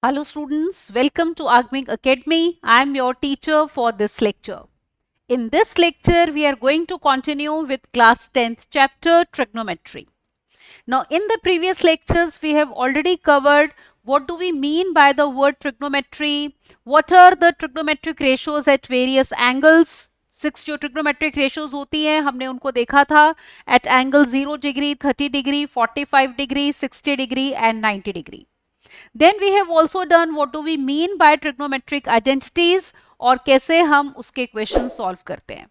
Hello students, welcome to Agming Academy. I am your teacher for this lecture. In this lecture, we are going to continue with class 10th chapter trigonometry. Now in the previous lectures, we have already covered what do we mean by the word trigonometry, what are the trigonometric ratios at various angles. 6 जो trigonometric ratios होती हैं हमने उनको देखा था at angle 0 degree, 30 degree, 45 degree, 60 degree and 90 degree. Then we have also done what do we mean by trigonometric identities और कैसे हम उसके क्वेश्चन सॉल्व करते हैं.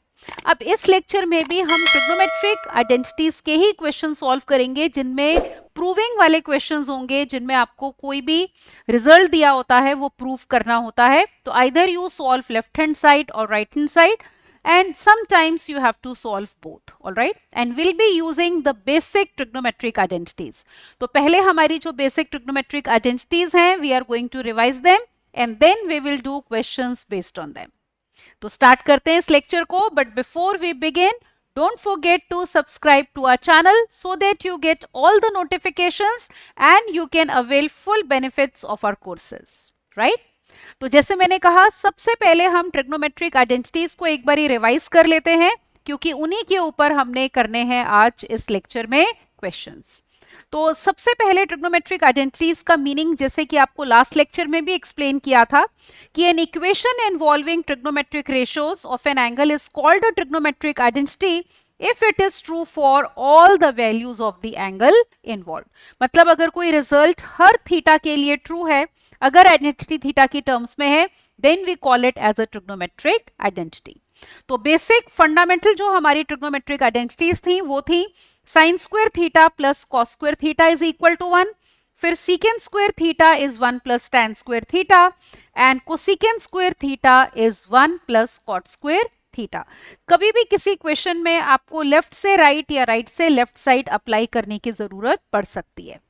अब इस लेक्चर में भी हम ट्रिग्नोमेट्रिक आइडेंटिटीज के ही क्वेश्चन सॉल्व करेंगे जिनमें प्रूविंग वाले क्वेश्चंस होंगे, जिनमें आपको कोई भी रिजल्ट दिया होता है वो प्रूव करना होता है. तो either you solve left hand side और right hand side, and sometimes you have to solve both. All right, and we'll be using the basic trigonometric identities. तो पहले हमारी जो basic trigonometric identities हैं, we are going to revise them and then we will do questions based on them. तो start करते हैं इस lecture को, but before we begin, don't forget to subscribe to our channel so that you get all the notifications and you can avail full benefits of our courses, right? तो जैसे मैंने कहा, सबसे पहले हम ट्रिग्नोमेट्रिक आइडेंटिटीज को एक बार रिवाइज कर लेते हैं क्योंकि उन्हीं के ऊपर हमने करने हैं आज इस लेक्चर में क्वेश्चंस. तो सबसे पहले ट्रिग्नोमेट्रिक आइडेंटिटीज का मीनिंग, जैसे कि आपको लास्ट लेक्चर में भी एक्सप्लेन किया था, कि an equation involving trigonometric ratios of an angle is called a trigonometric identity if it is true for all the values of the angle involved. मतलब अगर कोई रिजल्ट हर थीटा के लिए ट्रू है, अगर आइडेंटिटी थीटा की टर्म्स में है, then we call it as a trigonometric identity. तो बेसिक फंडामेंटल जो हमारी ट्रिग्नोमेट्रिक आइडेंटिटीज थी वो थी sine square theta plus cos square theta is equal to 1, फिर secant square theta is 1 plus tan square theta and cosecant square theta is 1 plus cot square theta. कभी भी किसी question में आपको लेफ्ट से राइट या राइट से left side apply करने की जरूरत पड़ सकती है.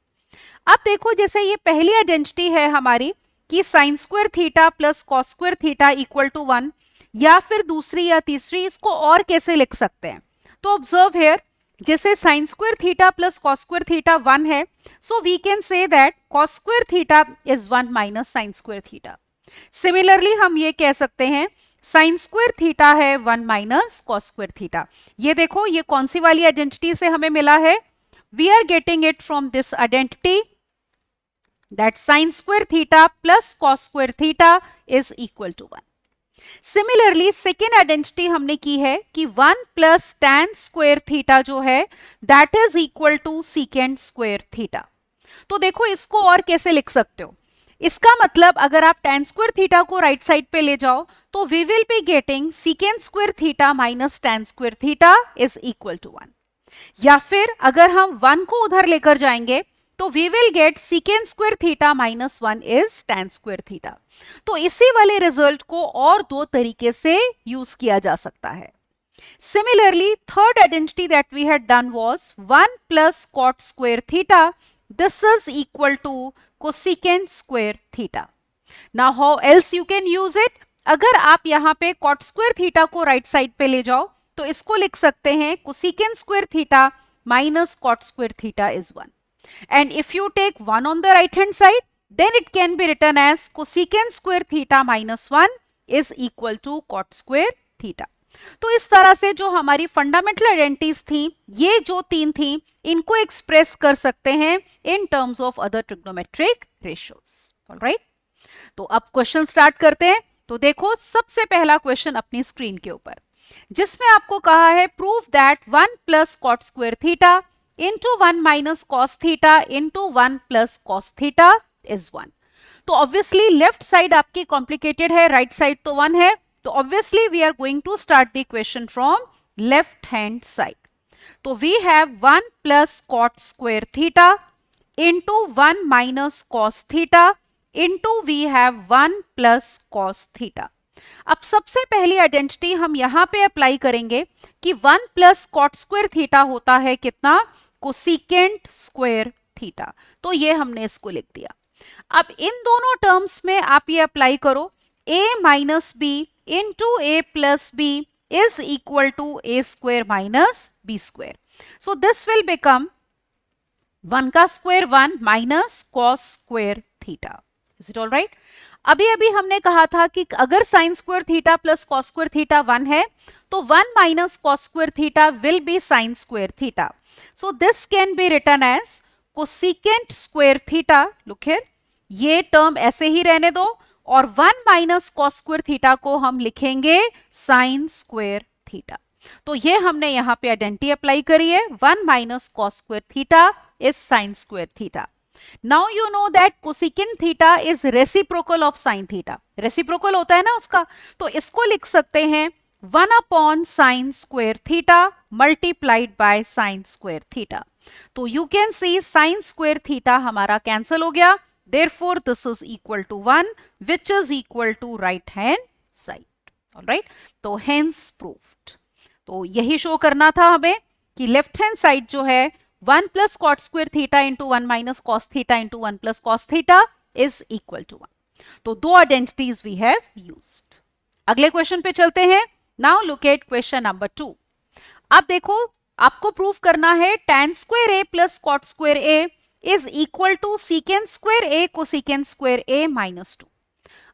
अब देखो, जैसे ये पहली आइडेंटिटी है हमारी कि sine square theta plus cos square theta equal to 1, या फिर दूसरी या तीसरी, इसको और कैसे लिख सकते हैं. तो ऑब्जर्व हियर, जैसे sine square theta plus cos square theta 1 है, so we can say that cos square theta is 1 minus sine square theta. Similarly हम ये कह सकते हैं साइन स्क्वायर थीटा है 1 माइनस कॉस स्क्वायर थीटा. ये देखो, ये कौन सी वाली आइडेंटिटी से हमें मिला है? We are getting it from this identity that sine square theta plus cos square theta is equal to 1. Similarly second identity हमने की है कि 1 प्लस टैन स्क्वायर थीटा जो है that is equal to secant square theta. तो देखो, इसको और कैसे लिख सकते हो? इसका मतलब अगर आप tan स्क्वायर थीटा को राइट साइड पे ले जाओ तो we will be getting secant square theta minus tan square theta is equal to 1. या फिर अगर हम 1 को उधर लेकर जाएंगे तो we will get secant square theta minus 1 is tan square theta. तो इसी वाले रिजल्ट को और दो तरीके से यूज किया जा सकता है. Similarly third identity that we had done was 1 plus cot square theta, this is equal to cosecant square theta. Now how else you can use it? अगर आप यहाँ पे cot square theta को राइट साइड पे ले जाओ तो इसको लिख सकते हैं cosecant square theta minus cot square theta is 1. And if you take 1 on the right hand side, then it can be written as cosecant square theta minus 1 is equal to cot square theta. तो इस तरह से जो हमारी fundamental identities थी, ये जो तीन थी, इनको एक्सप्रेस कर सकते हैं इन terms of other trigonometric ratios. Alright, तो अब क्वेश्चन स्टार्ट करते हैं. तो देखो, सबसे पहला क्वेश्चन अपनी स्क्रीन के ऊपर, जिसमें आपको कहा है prove that 1 plus cot square theta into 1 minus cos theta into 1 plus cos theta is 1. तो ऑब्वियसली लेफ्ट साइड आपकी कॉम्प्लिकेटेड है, राइट साइड तो 1 है. तो obviously we are going to start the question from left hand side. So we have 1 plus cot square theta into 1 minus cos theta into we have 1 plus cos theta. अब सबसे पहली identity हम यहां पे apply करेंगे कि 1 plus cot square theta होता है कितना? cosecant square theta. तो ये हमने इसको लिख दिया. अब इन दोनों टर्म्स में आप ये अप्लाई करो, a minus b into a plus b is equal to a square minus b square. So this will become 1 का square 1 minus cos square theta is it all right? अभी अभी हमने कहा था कि अगर sine square theta plus cos square theta 1 है तो 1 minus cos square theta will be sine square theta. So this can be written as cosecant square theta. Look here, ये टर्म ऐसे ही रहने दो और 1 माइनस कॉस स्क्वायर थीटा को हम लिखेंगे साइन स्क्वायर थीटा. तो ये हमने यहां पे आइडेंटिटी अप्लाई करी है. 1 minus cos square theta is sine square theta. Now you know that cosecant theta is reciprocal of sin theta. Reciprocal होता है ना उसका, तो इसको लिख सकते हैं 1 upon sin square theta multiplied by sin square theta. तो you can see sin square theta हमारा कैंसिल हो गया. Therefore this is equal to 1 which is equal to right hand side. Alright, तो hence proved. तो यही show करना था हमें कि लेफ्ट हैंड साइड जो है 1 plus cot square theta into 1 minus cos theta into 1 plus cos theta is equal to 1. तो दो आइडेंटिटीज वी हैव यूज्ड. अगले क्वेश्चन पे चलते हैं. Now look at question number 2. अब देखो, आपको प्रूव करना है tan square a plus cot square a is equal to secant square a cosecant square a minus 2.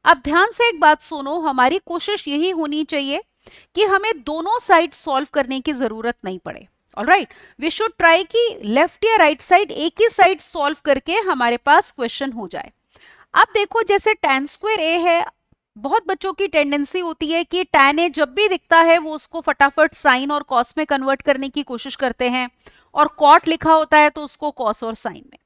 अब ध्यान से एक बात सुनो, हमारी कोशिश यही होनी चाहिए कि हमें दोनों साइड सॉल्व करने की जरूरत नहीं पड़े. ऑलराइट, वी शुड ट्राई कि लेफ्ट या राइट साइड एक ही साइड सॉल्व करके हमारे पास क्वेश्चन हो जाए. अब देखो, जैसे tan स्क्वायर a है, बहुत बच्चों की टेंडेंसी होती है कि tan a जब भी दिखता है वो उसको फटाफट साइन और कॉस में कन्वर्ट करने की कोशिश करते हैं, और कॉट लिखा होता है तो उसको कॉस और साइन में.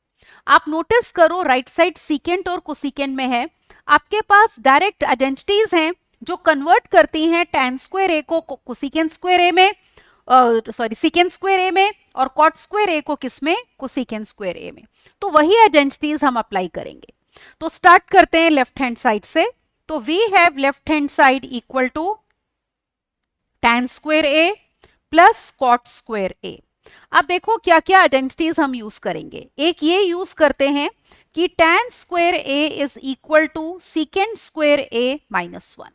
आप नोटिस करो, राइट साइड सीकेंट और कोसिकेंट में है. आपके पास डायरेक्ट आइडेंटिटीज हैं जो कन्वर्ट करती हैं tan स्क्वायर a को कोसिकेंट स्क्वायर a में, सीकेंट स्क्वायर ए में, और कॉट स्क्वायर ए को किसमें, कोसिकेंट स्क्वायर ए में. तो वही आइडेंटिटीज हम अप्लाई करेंगे. तो स्टार्ट करते हैं लेफ्ट हैंड साइड से. तो we have left hand side equal to tan square a plus cot square a. अब देखो क्या क्या आइडेंटिटीज हम यूज करेंगे. एक ये यूज करते हैं कि tan square a is equal to secant square a minus 1,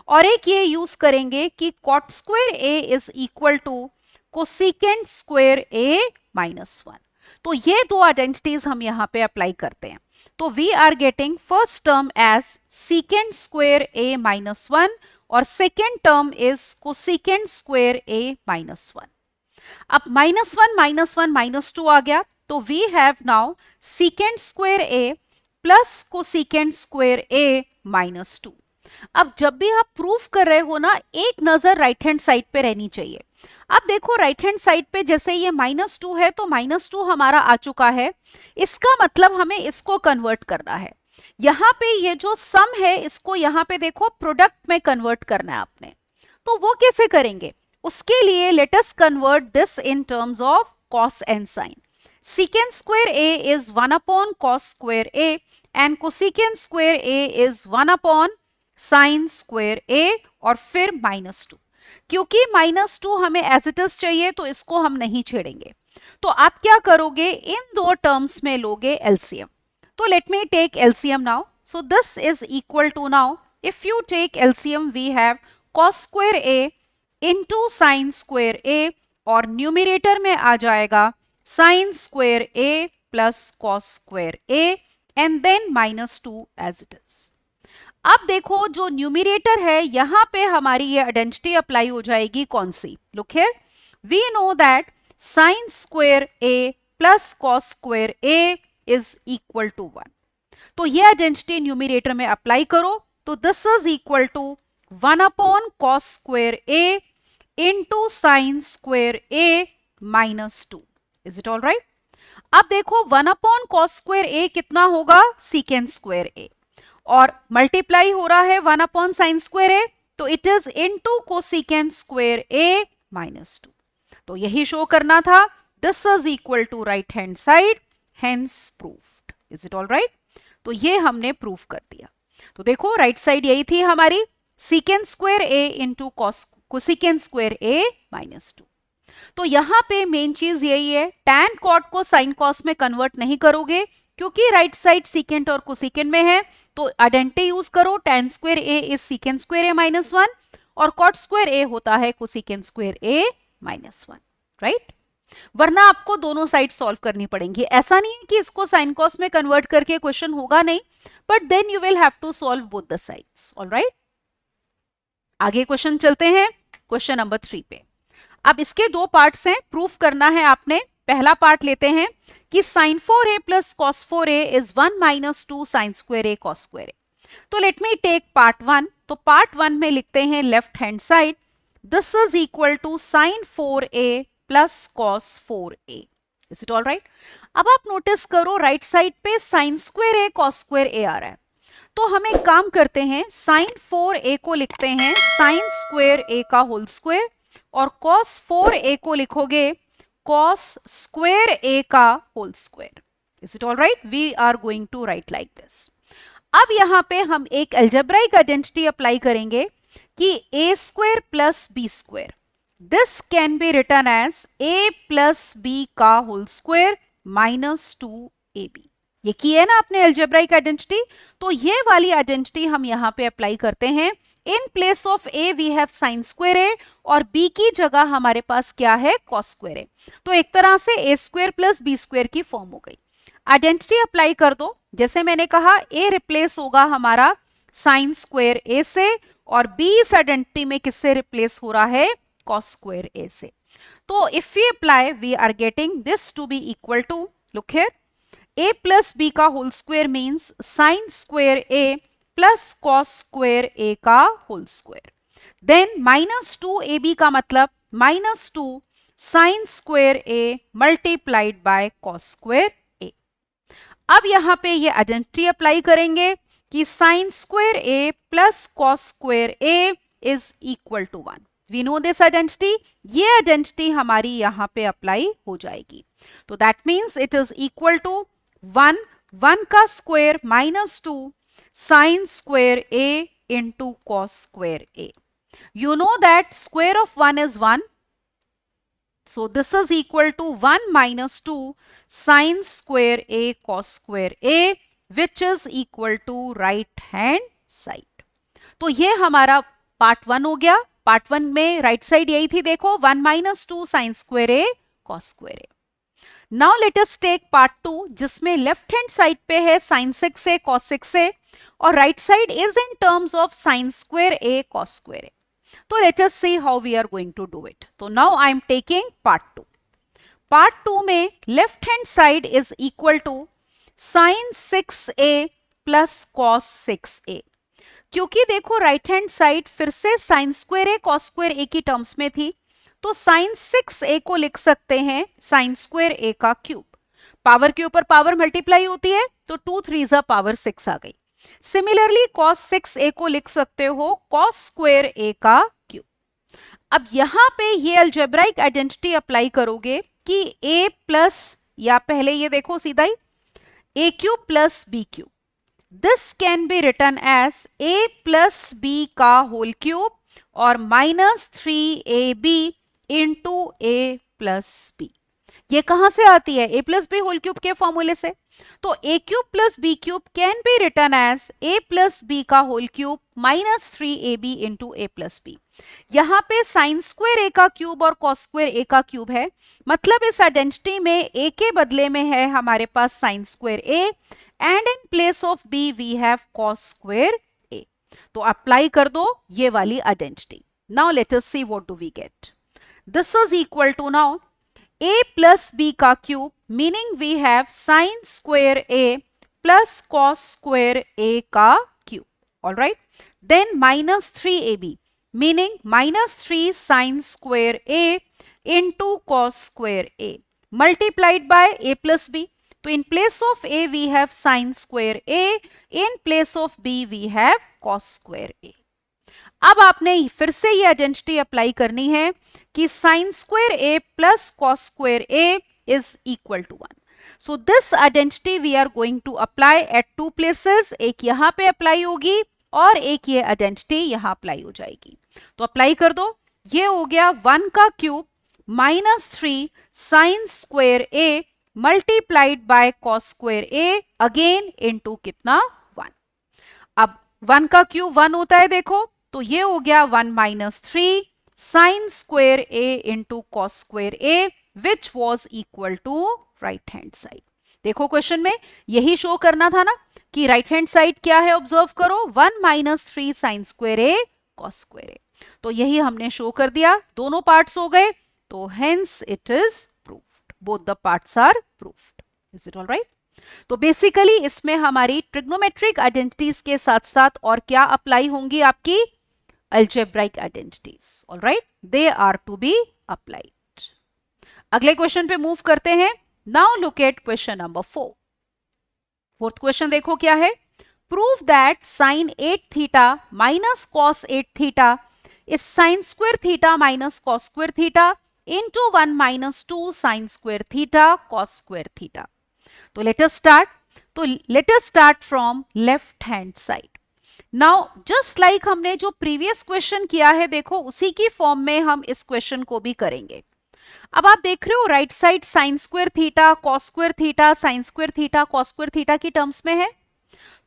और एक ये यूज करेंगे कि cot square a is equal to cosecant square a minus 1. तो ये दो आइडेंटिटीज हम यहां पे अप्लाई करते हैं. तो we are getting first term as secant square a minus 1 और second term is cosecant square a minus 1. अब माइनस 1 माइनस 2 आ गया. तो we have now secant square a plus cosecant square a minus 2. अब जब भी आप प्रूफ कर रहे हो ना, एक नजर राइट हैंड साइड पे रहनी चाहिए. अब देखो, राइट हैंड साइड पे जैसे ये माइनस 2 है तो माइनस 2 हमारा आ चुका है. इसका मतलब हमें इसको कन्वर्ट करना है. यहाँ पे ये जो सम है इसको यहाँ पे देखो प्रोडक्ट में कन्वर्ट करना है आपने. तो वो कैसे करेंगे? उसके लिए let us convert this in terms of cos and sine. Secant square a is 1 upon cos square a and cosecant square a is 1 upon sine square a और फिर माइनस 2. क्योंकि माइनस 2 हमें एज इट इज चाहिए तो इसको हम नहीं छेड़ेंगे. तो आप क्या करोगे, इन दो टर्म्स में लोगे एलसीएम. तो let me take LCM now. So this is equal to, now if you take LCM we have cos square a into sine square a, और न्यूमिरेटर में आ जाएगा sine square a plus cos square a and then minus 2 as it is. अब देखो, जो numerator है यहां पे हमारी ये आइडेंटिटी अप्लाई हो जाएगी. कौन सी? Look here, we know that sine square a plus cos square a is equal to 1. तो ये आइडेंटिटी न्यूमिरेटर में अप्लाई करो. तो this is equal to 1 upon cos square a into sine square a minus 2. Is it all right? अब देखो, 1 upon cos square ए कितना होगा, secant square a, और मल्टीप्लाई हो रहा है 1 अपॉन साइन स्क्वायर ए, तो it is into cosecant square a minus 2. तो यही शो करना था. This is equal to right hand side, hence proved. Is it all right? तो ये हमने प्रूफ कर दिया. तो देखो, राइट साइड यही थी हमारी, secant square a into cosecant square a minus 2. तो यहां पे मेन चीज यही है, टैन कॉट को साइन कॉस में कन्वर्ट नहीं करोगे क्योंकि राइट साइड सीकेंट और कोसिकेंट में है. तो आइडेंटिटी यूज करो, tan square a is secant square a minus 1 और कॉट स्क्वायर ए होता है cosecant square a minus 1. Right? वरना आपको दोनों साइड सॉल्व करनी पड़ेंगी। ऐसा नहीं है कि इसको साइन कॉस में कन्वर्ट करके क्वेश्चन होगा नहीं, but then you will have to solve both the sides. Alright, आगे क्वेश्चन चलते हैं क्वेश्चन नंबर 3 पे। अब इसके दो पार्ट्स हैं, प्रूफ करना है आपने। पहला पार्ट लेते हैं कि sin 4a plus cos 4a is 1 minus 2 sin square a cos square a। तो लेट मी टेक पार्ट 1। तो पार्ट 1 में लिखते हैं left hand side, this is equal to sin 4a plus cos 4a। Is it all right? अब आप notice करो right side पे sin square a cos square a आ रहा है, तो हम एक काम करते हैं, sin 4a को लिखते हैं sin स्क्वायर a का होल स्क्वायर, और cos 4a को लिखोगे cos स्क्वायर a का whole square. Is it all right? We are going to write like this. अब यहां पे हम एक अलजेब्राइक आइडेंटिटी अप्लाई करेंगे कि a square plus B square, this can be written as a plus b का whole square minus 2ab। ये की है ना आपने अलजेब्राइक आइडेंटिटी, तो ये वाली आइडेंटिटी हम यहाँ पे अप्लाई करते हैं। In place of a we have sin square a, और b की जगह हमारे पास क्या है, cos स्क्वायर a। तो एक तरह से a square plus B square की फॉर्म हो गई। आइडेंटिटी अप्लाई कर दो, जैसे मैंने कहा a रिप्लेस होगा हमारा sin स्क्वायर a से, और b इस आइडेंटिटी में किससे रिप्लेस हो रहा है, cos स्क्वायर a से। तो if we apply we are getting this to be equal to, look here, a plus b का whole square means sine square a plus cos square a का whole square. Then minus 2ab का मतलब minus 2 sine square a multiplied by cos square a। अब यहां पे ये identity apply करेंगे कि sine square a plus cos square a is equal to 1। We no this identity, ये आइडेंटिटी हमारी यहां पे अप्लाई हो जाएगी। तो that means it is equal to 1 का square minus 2 sine square a into cos square a। You know that square of 1 is 1. So this is equal to 1 minus 2 sin square a cos square a, which is equal to right hand side. तो ये हमारा part 1 हो गया। Part 1 में right side यही थी, देखो 1 minus 2 sin square a cos square a। Now let us take part 2, जिसमें लेफ्ट हैंड साइड पे है sin 6a cos 6a, और right side is in terms of sin square a cos square a। तो let us see how we are going to do it. तो now I am taking part 2. Part 2 में left hand side is equal to sin 6a plus cos 6a। क्योंकि देखो right hand side फिर से sin square a cos square a की terms में थी, तो sin 6a को लिख सकते हैं sin स्क्वायर a का क्यूब। पावर के ऊपर पावर मल्टीप्लाई होती है, तो 2 3 पावर 6 आ गई। सिमिलरली cos 6a को लिख सकते हो cos स्क्वायर a का क्यूब। अब यहां पे ये अलजेब्राइक आइडेंटिटी अप्लाई करोगे कि a प्लस, या पहले ये देखो सीधा ही a cube plus b cube, this can be written as a plus b का होल क्यूब और minus 3ab into a plus b। ये कहां से आती है, a plus B whole cube के फॉर्मूले से। तो a cube plus b cube can be written as a plus b का whole cube minus 3ab into a plus b. यहां पे साइन स्क्वायर a का क्यूब और कॉस स्क्वायर a का क्यूब है, मतलब इस आइडेंटिटी में a के बदले में है हमारे पास sine square a, and in place of b we have cos square a। तो अप्लाई कर दो ये वाली identity. Now let us see what do we get. This is equal to now a plus b का cube, meaning we have sine square a plus cos square a का cube. Alright, then minus 3ab, meaning minus 3 sine square a into cos square a multiplied bye a plus b। तो in place of a we have sine square a, in place of b we have cos square a। अब आपने फिर से ये identity apply करनी है कि sine square a plus cos square a is equal to 1। So this identity we are going to apply at 2 places, एक यहां पे अप्लाई होगी और एक ये आइडेंटिटी यहां अप्लाई हो जाएगी। तो अप्लाई कर दो, ये हो गया 1 का cube minus 3 sine square a multiplied by cos square a again into कितना 1। अब 1 का क्यूब 1 होता है देखो, तो ये हो गया 1 minus 3 sine square a into cos square a which was equal to right hand side. देखो क्वेश्चन में यही शो करना था ना कि राइट हैंड साइड क्या है, ऑब्जर्व करो, 1 minus 3 sine square A cos square a. तो यही हमने शो कर दिया, दोनों पार्ट्स हो गए, तो hence it is proved, both the parts are proved. Is it all right? तो बेसिकली इसमें हमारी ट्रिग्नोमेट्रिक आइडेंटिटीज के साथ साथ और क्या अप्लाई होंगी, आपकी algebraic identities. All right, they are to be applied. अगले क्वेश्चन पे मूव करते हैं। Now look at question number 4। Fourth question देखो क्या है। Prove that sine 8 theta minus cos 8 theta is sine square theta minus cos square theta into 1 minus 2 sine square theta cos square theta. तो let us start. तो let us start from left hand side. Now just like हमने जो previous question किया है, देखो उसी की form में हम इस क्वेश्चन को भी करेंगे। अब आप देख रहे हो right side sign square theta cos square theta sine square theta cos square theta की टर्म्स में है।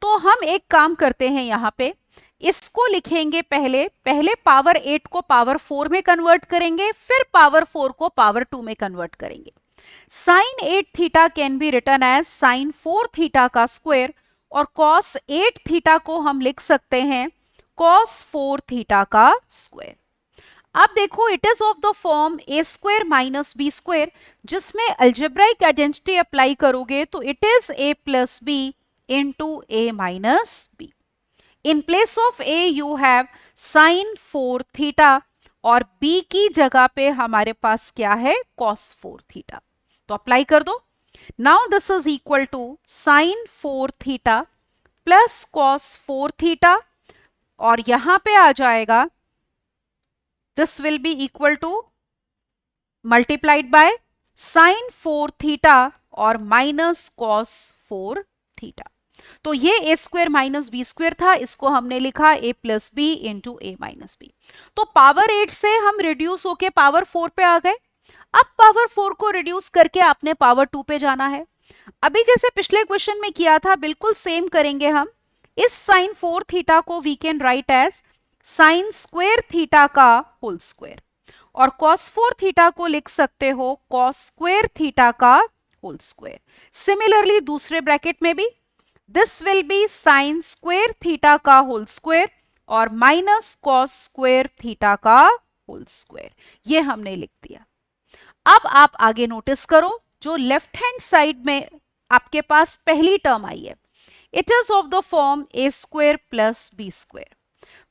तो हम एक काम करते हैं, यहां पे इसको लिखेंगे पहले पावर 8 को पावर 4 में कन्वर्ट करेंगे, फिर पावर 4 को पावर 2 में कन्वर्ट करेंगे। Sine 8 theta can be written as sine 4 theta का स्क्वायर और कॉस 8 थीटा को हम लिख सकते हैं कॉस 4 थीटा का स्क्वायर। अब देखो it is of the form a square minus B square, जिसमें अलजेब्राइक आइडेंटिटी अप्लाई करोगे तो it is a plus B into A minus b. In place of a you have sine 4 theta और b की जगह पे हमारे पास क्या है, कॉस 4 थीटा। तो अप्लाई कर दो। Now this is equal to sine 4 theta plus cos 4 theta और यहां पे आ जाएगा this will be equal to multiplied by sin 4 theta और माइनस cos 4 थीटा। तो ये a square minus B square था, इसको हमने लिखा a plus B into A minus B. तो पावर 8 से हम रिड्यूस होके पावर 4 पे आ गए। अब पावर 4 को रिड्यूस करके आपने पावर 2 पे जाना है। अभी जैसे पिछले क्वेश्चन में किया था बिल्कुल सेम करेंगे हम। इस साइन 4 थीटा को we can write as sine square theta का होल स्क्वायर और कॉस 4 थीटा को लिख सकते हो कॉस स्क्वायर थीटा का होल स्क्वायर। सिमिलरली दूसरे ब्रैकेट में भी this will be sine square theta का होल स्क्वायर और माइनस कॉस स्क्वायर थीटा का होल स्क्वायर। ये हमने लिख दिया। अब आप आगे नोटिस करो, जो लेफ्ट हैंड साइड में आपके पास पहली टर्म आई है, it is of the form a square plus B square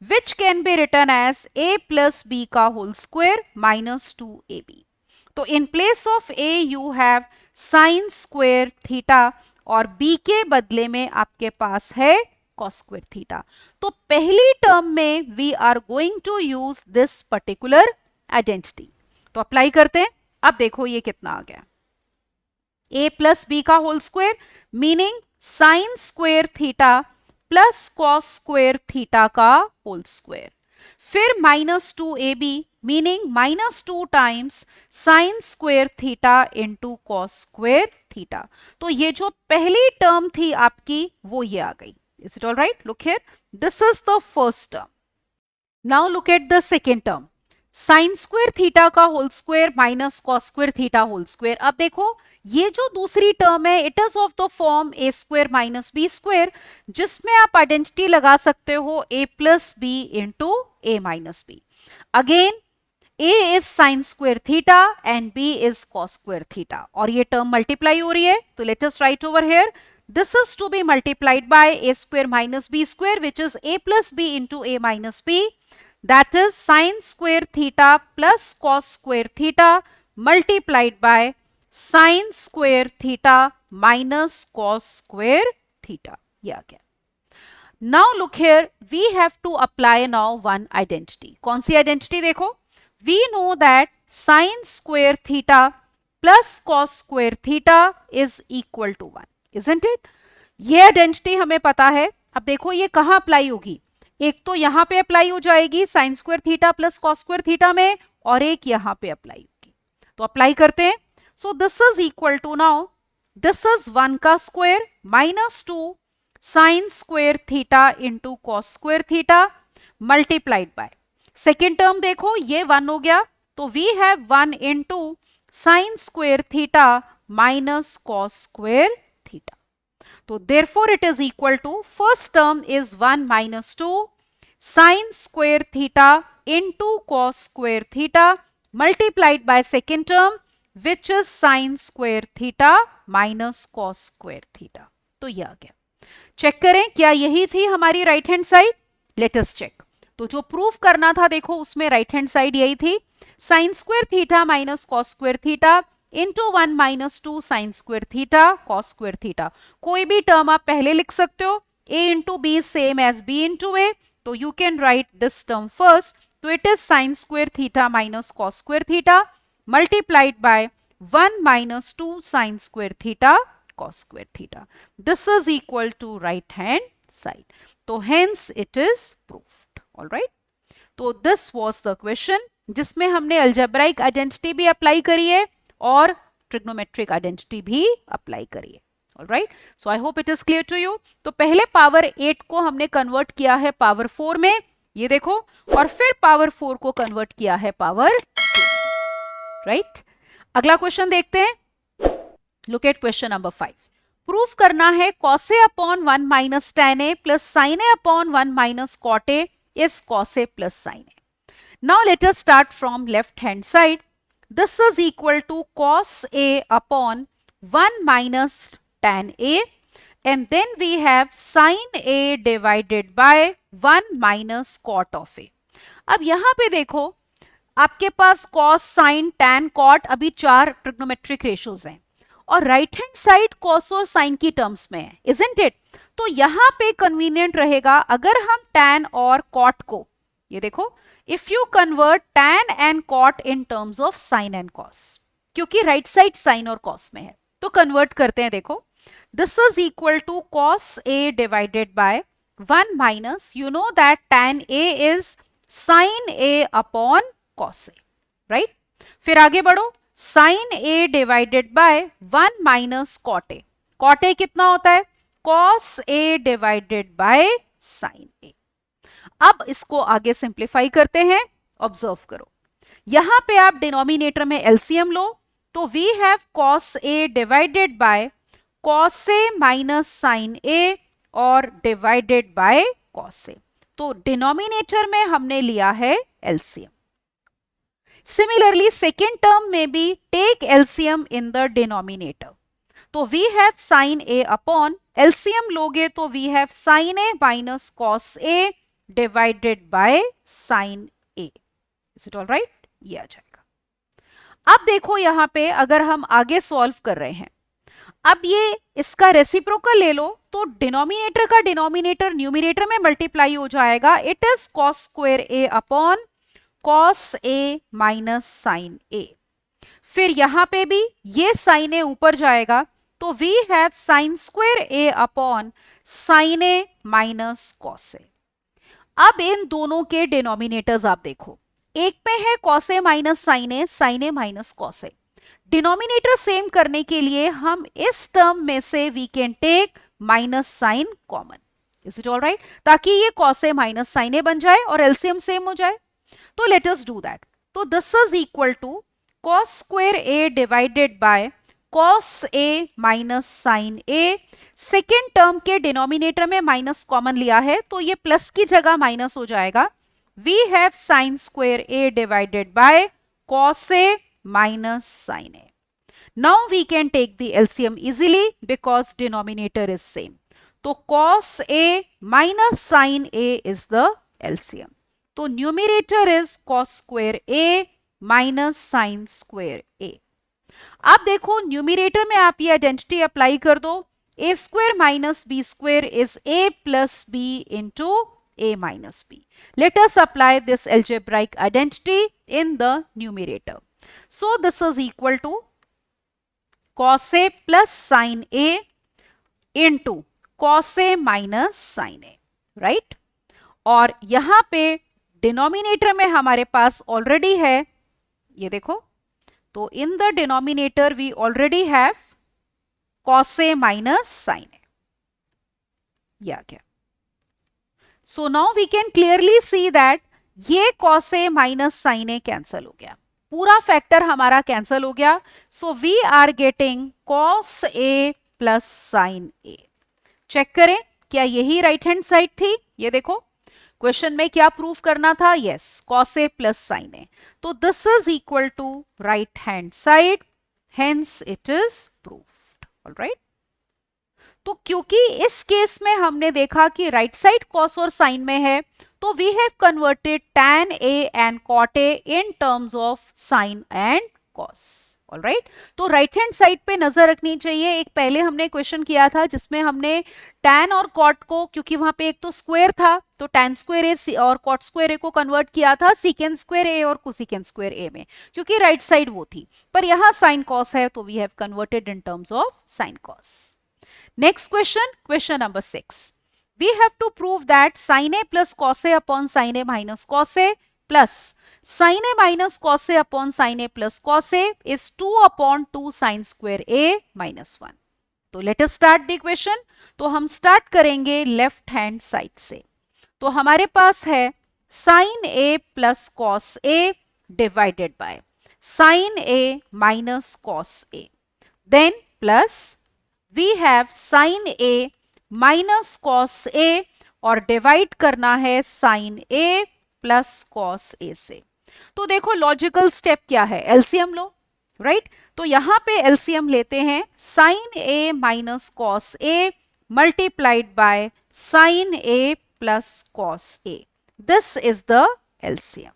which can be written as a plus b का whole square minus 2ab. तो in place of a you have sin square theta और b के बदले में आपके पास है cos square theta। तो पहली टर्म में we are going to use this particular identity। तो अप्लाई करते हैं। अब देखो ये कितना आ गया, a plus b का whole square meaning sin square theta plus cos square theta का होल स्क्वायर, फिर minus 2ab meaning minus 2 times sign square theta into cos square theta. तो ये जो पहली टर्म थी आपकी वो ये आ गई। Is it all right? Look here, this is the first term. Now look at the second term, sine square theta का whole square minus cos square theta whole square. अब देखो ये जो दूसरी टर्म है it is of the form a square minus B square, जिसमें आप identity लगा सकते हो a plus B into A minus b. Again a is sine square theta and B is cos square theta और ये term multiply हो रही है। तो let us write over here, this is to be multiplied by a square minus B square which is a plus B into A minus b, that is sine square theta plus cos square theta multiplied by sine square theta minus cos square theta. ये आ गया। Now look here, we have to apply now one identity. कौन सी identity? देखो, we know that sine square theta plus cos square theta is equal to 1, isn't it? ये identity हमें पता है। अब देखो ये कहां अप्लाई होगी, एक तो यहां पे अप्लाई हो जाएगी sign square theta plus cos square theta में और एक यहां पे अप्लाई होगी। तो अप्लाई करते हैं। So this is equal to, now this is 1 का square minus 2 sine square theta into cos square theta multiplied by second term. देखो ये 1 हो गया तो we have 1 into sine square theta minus cos square theta. तो therefore it is equal to, first term is 1 minus 2 sin square theta into cos square theta multiplied by second term which is sin square theta minus cos square theta. तो यह आ गया. Check करें क्या यही थी हमारी right hand side. Let us check. तो जो प्रूफ करना था देखो उसमें राइट हैंड साइड यही थी, sine square theta minus cos square theta into 1 minus 2 sine square theta cos square theta. कोई भी टर्म आप पहले लिख सकते हो. a into b same as b into a, तो you can write this term first. तो it is sine square theta minus cos square theta multiplied by 1 minus 2 sine square theta cos square theta. This is equal to right hand side. So hence it is proved. All right. तो this was the question जिसमें हमने algebraic identity भी apply करी है और trigonometric identity भी apply करी है. All right. So I hope it is clear to you. तो पहले पावर 8 को हमने कन्वर्ट किया है पावर 4 में, ये देखो, और फिर पावर 4 को कन्वर्ट किया है पावर 2. राइट. अगला क्वेश्चन देखते हैं. Look at question number 5. Proof करना है cos a upon 1 minus tan a plus sin a upon 1 minus cot a is cos a plus sin a. Now let us start from left hand side. This is equal to cos a upon 1 minus tan a and then we have sin a divided by 1 minus cot of a. अब यहां पे देखो आपके पास cos, sin, tan, cot अभी 4 trigonometric ratios हैं और right hand side cos और sign की टर्म्स में है, इजंट इट. तो यहां पे कन्वीनियंट रहेगा अगर हम टैन और कॉट को, ये देखो, if you convert tan and cot in terms of sine and cos, क्योंकि राइट साइड साइन और कॉस में है, तो कन्वर्ट करते हैं. देखो, this is equal to cos a divided by 1 minus, you know that tan a is sine a upon cos a. Right. फिर आगे बढ़ो, sine a divided by 1 minus cot a. Cot a कितना होता है, cos a divided by sign ए. अब इसको आगे simplify करते हैं. ऑब्जर्व करो, यहां पे आप डिनोमिनेटर में एलसीएम लो, तो we have cos a divided by cos a minus sine a और डिवाइडेड बाय कॉस ए. तो डिनोमिनेटर में हमने लिया है LCM. Similarly, second term may be take LCM in the denominator. तो we have sin A upon LCM लोगे तो we have sin A minus cos A divided by sin A. Is it all right? ये आ जाएगा. अब देखो यहां पे अगर हम आगे सॉल्व कर रहे हैं, अब ये इसका रेसिप्रोकल ले लो तो डिनोमिनेटर का डिनोमिनेटर न्यूमिनेटर में मल्टीप्लाई हो जाएगा. It is cos square A upon cos a minus sine a. फिर यहां पे भी ये साइन a ऊपर जाएगा तो we have sine square a upon sine a minus cos a. अब इन दोनों के डिनोमिनेटर्स आप देखो, एक में है cos a minus sine a minus cos a. Denominator same करने के लिए हम इस टर्म में से we can take minus sine common. Is it all right, ताकि ये cos a minus sine a बन जाए और एलसीएम सेम हो जाए. तो let us do that. तो this is equal to cos square a divided by cos a minus sin a. Second term के डिनोमिनेटर में माइनस कॉमन लिया है तो ये प्लस की जगह माइनस हो जाएगा. We have sin square a divided by cos a minus sin a. Now we can take the LCM easily because denominator is same. तो cos a minus sin a is the LCM. तो numerator is cos square a minus sine square a. अब देखो numerator में आप ये identity apply कर दो, a square minus B square is a plus b into a minus b. Let us apply this algebraic identity in the numerator. So this is equal to cos a plus sin a into cos a minus sin a. Right. और यहां पे denominator में हमारे पास already है, ये देखो, तो in the denominator we already have cos a minus sin a. ये आ गया. So now we can clearly see that ये cos a minus sin a cancel हो गया. पूरा फैक्टर हमारा कैंसिल हो गया. So we are getting cos a plus sine a. Check करें क्या यही राइट हैंड साइड थी. ये देखो क्वेश्चन में क्या प्रूफ करना था. Yes, cos a plus sine a. तो this is equal to right hand side, hence it is proofed. Alright. तो क्योंकि इस केस में हमने देखा कि राइट साइड कॉस और साइन में है, तो we have converted tan a and cot a in terms of sine and cos. Alright. तो राइट हैंड साइड पे नजर रखनी चाहिए. एक पहले हमने क्वेश्चन किया था जिसमें हमने tan और cot को, क्योंकि वहां पे एक तो स्क्वायर था, तो tan स्क्वायर ए और cot स्क्वायर ए को कन्वर्ट किया था secant स्क्वायर ए और cosecant स्क्वायर ए में, क्योंकि राइट साइड वो थी. पर यहां साइन कॉस है, तो we have converted in terms of sine cos. Next question, question number 6. We have to prove that sin a plus cos a upon sin a minus cos a plus sin a minus cos a upon sin a plus cos a is 2 upon 2 sin square a minus 1. तो let us start the question. तो हम start करेंगे left hand side से. तो हमारे पास है sin a plus cos a divided by sin a minus cos a. Then plus we have sin a minus cos a और divide करना है sin a plus cos a से. तो देखो लॉजिकल स्टेप क्या है, एलसीएम लो. राइट. तो यहां पे एलसीएम लेते हैं sin a minus cos a multiplied by sin a plus cos a. This is the LCM.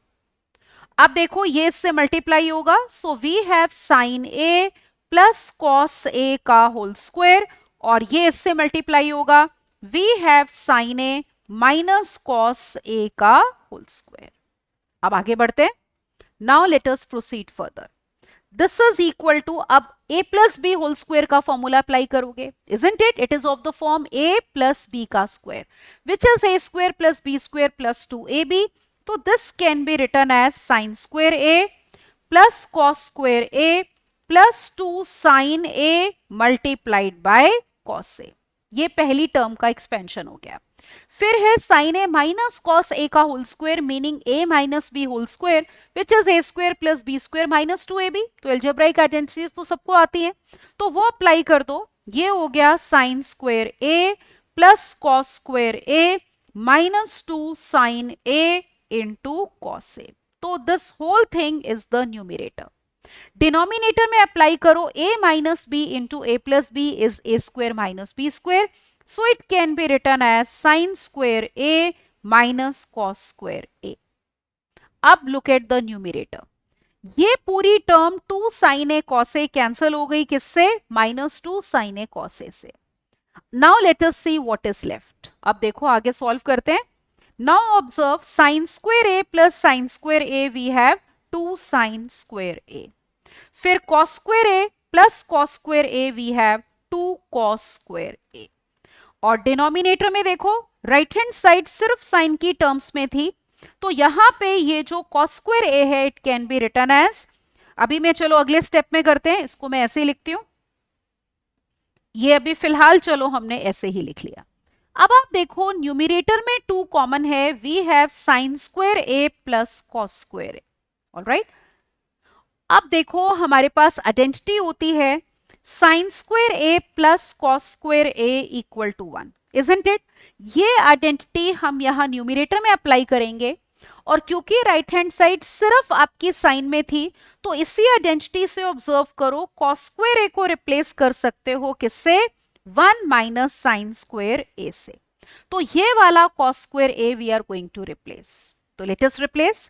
अब देखो ये इससे मल्टीप्लाई होगा, so we have sin a plus cos a का होल स्क्वायर, और ये इससे मल्टीप्लाई होगा, we have sine a minus cos a का होल स्क्वायर. अब आगे बढ़ते हैं. Now let us proceed further. This is equal to, अब a plus B whole square का फॉर्मूला अप्लाई करोगे, isn't it. It is of the form a plus b का square, which is a square plus B square plus 2ab. तो this can be written as sine square a plus cos square a plus 2 sine a multiplied by cos a. ये पहली term का expansion हो गया. फिर है sine a minus cos a का whole square, meaning a minus B whole square, which is A square plus B square minus 2ab. तो algebraic identities तो सबको आती है, तो वो अप्लाई कर दो. ये हो गया sine square a plus cos square a minus 2 sine a into cos a. तो this whole thing is the numerator. Denominator में अप्लाई करो, a minus b into a plus b is A square minus B square, so it can be written as sine square a minus cos square a. अब look at the numerator. ये पूरी term 2 sine a cos a cancel हो गई, किससे, minus 2 sine a cos a से. Now let us see what is left. अब देखो आगे सॉल्व करते हैं. Now observe sine square a plus sine square a we have 2 sine square a. फिर cos square a plus cos square a we have 2 cos square a. और denominator में देखो right hand side सिर्फ sine की terms में थी, तो यहां पे ये जो cos स्क्वायर a है it can be written as, अभी मैं चलो अगले स्टेप में करते हैं, इसको मैं ऐसे ही लिखती हूं. ये अभी फिलहाल चलो हमने ऐसे ही लिख लिया. अब आप देखो न्यूमरेटर में 2 कॉमन है, we have sine square a plus cos square a. Alright. अब देखो हमारे पास आइडेंटिटी होती है sine square a plus cos square a equal to 1, isn't it. ये आइडेंटिटी हम यहां न्यूमरेटर में अप्लाई करेंगे, और क्योंकि राइट हैंड साइड सिर्फ आपकी साइन में थी, तो इसी आइडेंटिटी से ऑब्जर्व करो कॉस स्क्वायर a को रिप्लेस कर सकते हो किससे, 1 माइनस साइन स्क्वायर a से. तो ये वाला cos square a we are going to replace. तो let us replace.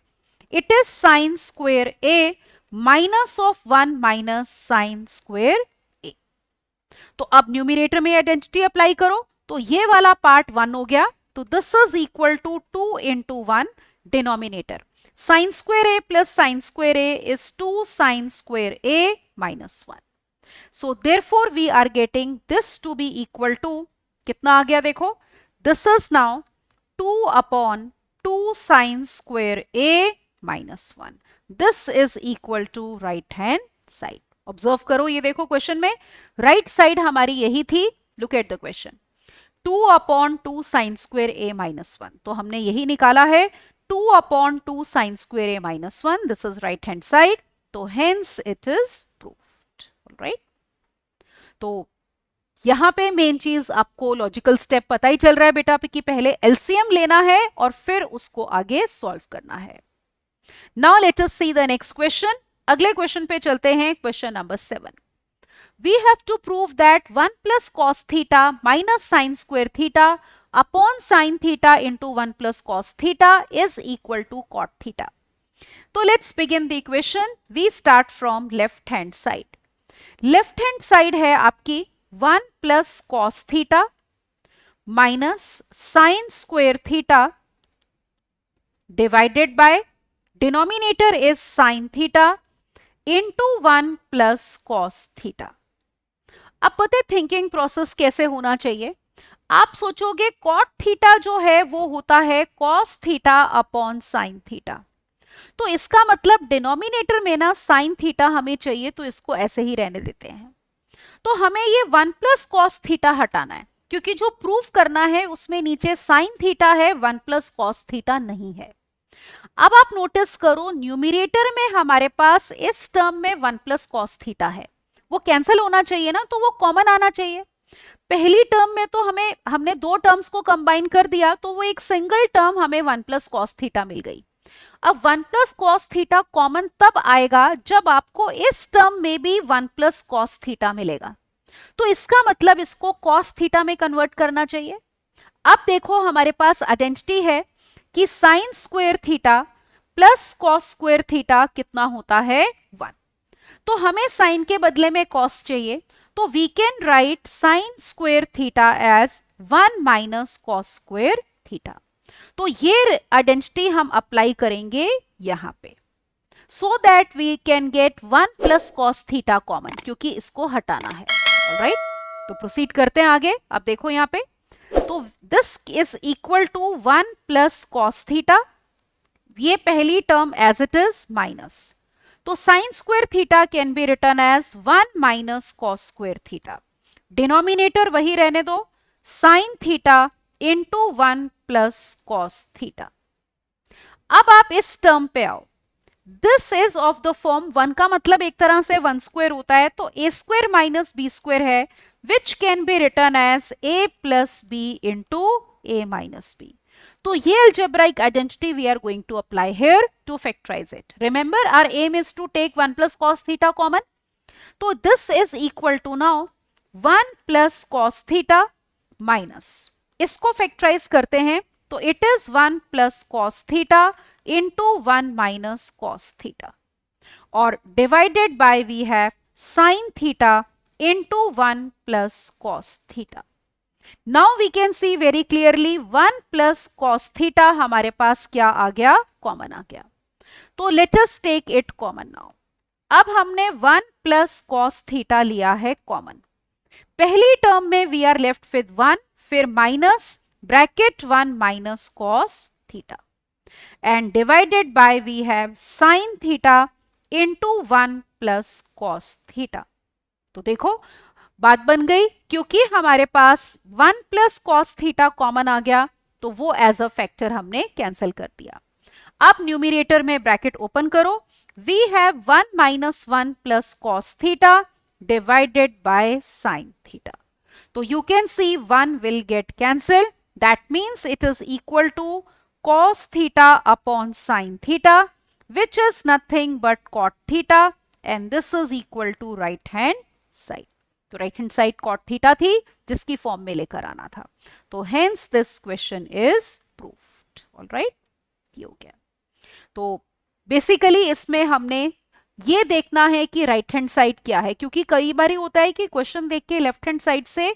It is sine square a minus of 1 minus sine square a. तो अब न्यूमरेटर में आइडेंटिटी अप्लाई करो, तो ये वाला पार्ट 1 हो गया, तो this is equal to 2 into 1 denominator. Sine square a plus sine square a is 2 sine square a minus 1. So therefore we are getting this to be equal to, कितना आ गया देखो, this is now 2 upon 2 sine square a minus 1. This is equal to right hand side. Observe करो, ये देखो question में right side हमारी यही थी. Look at the question. 2 upon 2 sine square a minus 1, तो हमने यही निकाला है 2 upon 2 sine square a minus 1. This is right hand side. तो hence it is proved. Alright, तो यहां पे मेन चीज आपको लॉजिकल स्टेप पता ही चल रहा है बेटा कि पहले एलसीएम लेना है और फिर उसको आगे सॉल्व करना है। Now let us see the next question. अगले क्वेश्चन पे चलते हैं, question number 7। We have to prove that 1 plus cos theta minus sin square theta upon sin theta into 1 plus cos theta is equal to cot theta. So let's begin the equation. We start from left hand side. Left hand side है आपकी 1 plus cos theta minus sin square theta divided by denominator is sin theta into 1 plus cos theta. अब पता है thinking process कैसे होना चाहिए। आप सोचोगे कॉट थीटा जो है वो होता है cos theta upon sine theta, तो इसका मतलब डिनोमिनेटर में ना साइन थीटा हमें चाहिए, तो इसको ऐसे ही रहने देते हैं। तो हमें ये 1 प्लस कॉस थीटा हटाना है, क्योंकि जो प्रूफ करना है उसमें नीचे साइन थीटा है, 1 प्लस कॉस थीटा नहीं है। अब आप नोटिस करो न्यूमरेटर में हमारे पास इस टर्म में 1 प्लस कॉस थीटा है, वो कैंसिल होना चाहिए ना, तो वो कॉमन आना चाहिए। पहली टर्म में तो हमने दो टर्म्स को कंबाइन कर दिया, तो वो एक सिंगल टर्म हमें 1 प्लस कॉस थीटा मिल गई। अब 1 प्लस कॉस थीटा कॉमन तब आएगा जब आपको इस टर्म में भी 1 प्लस कॉस थीटा मिलेगा, तो इसका मतलब इसको कॉस थीटा में कन्वर्ट करना चाहिए। अब देखो हमारे पास आइडेंटिटी है कि sine square theta plus cos square theta कितना होता है 1, तो हमें साइन के बदले में कॉस चाहिए, तो we can write sine square theta as 1 minus cos square theta. तो ये आइडेंटिटी हम अप्लाई करेंगे यहां पे, so that we can get 1 plus cos theta common, क्योंकि इसको हटाना है। ऑलराइट, तो प्रोसीड करते हैं आगे। अब देखो यहां पे, तो this is equal to 1 plus cos theta, ये पहली term as it is minus, तो sine square theta can be return as 1 minus cos square theta. Denominator वही रहने दो, sine theta into 1 plus cos theta. अब आप इस टर्म पे आओ, this is of the form 1 का मतलब एक तरह से 1 स्क्वायर होता है, तो A square minus B square है, which can be return as A plus B into A minus B. तो ये algebraic identity we are going to apply here to factorize it. Remember our aim is to take 1 plus cos theta common. So this is equal to now 1 plus cos theta minus, इसको factorize करते हैं, तो it is 1 plus cos theta into 1 minus cos theta, और divided by we have sin theta into 1 plus cos theta. Now we can see very clearly 1 plus cos theta हमारे पास क्या आ गया, common आ गया। तो let us take it common now. अब हमने 1 plus cos theta लिया है कॉमन। पहली टर्म में we are left with 1, फिर minus bracket 1 minus cos theta, and divided by we have sin theta into 1 plus cos theta. तो देखो बात बन गई, क्योंकि हमारे पास 1 प्लस कॉस थीटा कॉमन आ गया, तो वो एज अ फैक्टर हमने कैंसिल कर दिया। अब न्यूमरेटर में ब्रैकेट ओपन करो, we have 1 minus 1 plus cos theta divided by sine theta, तो you can see 1 will get cancel, that means it is equal to cos theta upon sine theta, which is nothing but cot theta, and this is equal to right hand side. तो right hand side cot theta थी जिसकी form में लेकर आना था, तो hence this question is proved. Alright, ये हो गया। तो बेसिकली इसमें हमने ये देखना है कि राइट हैंड साइड क्या है, क्योंकि कई बार होता है कि क्वेश्चन देख के लेफ्ट हैंड साइड से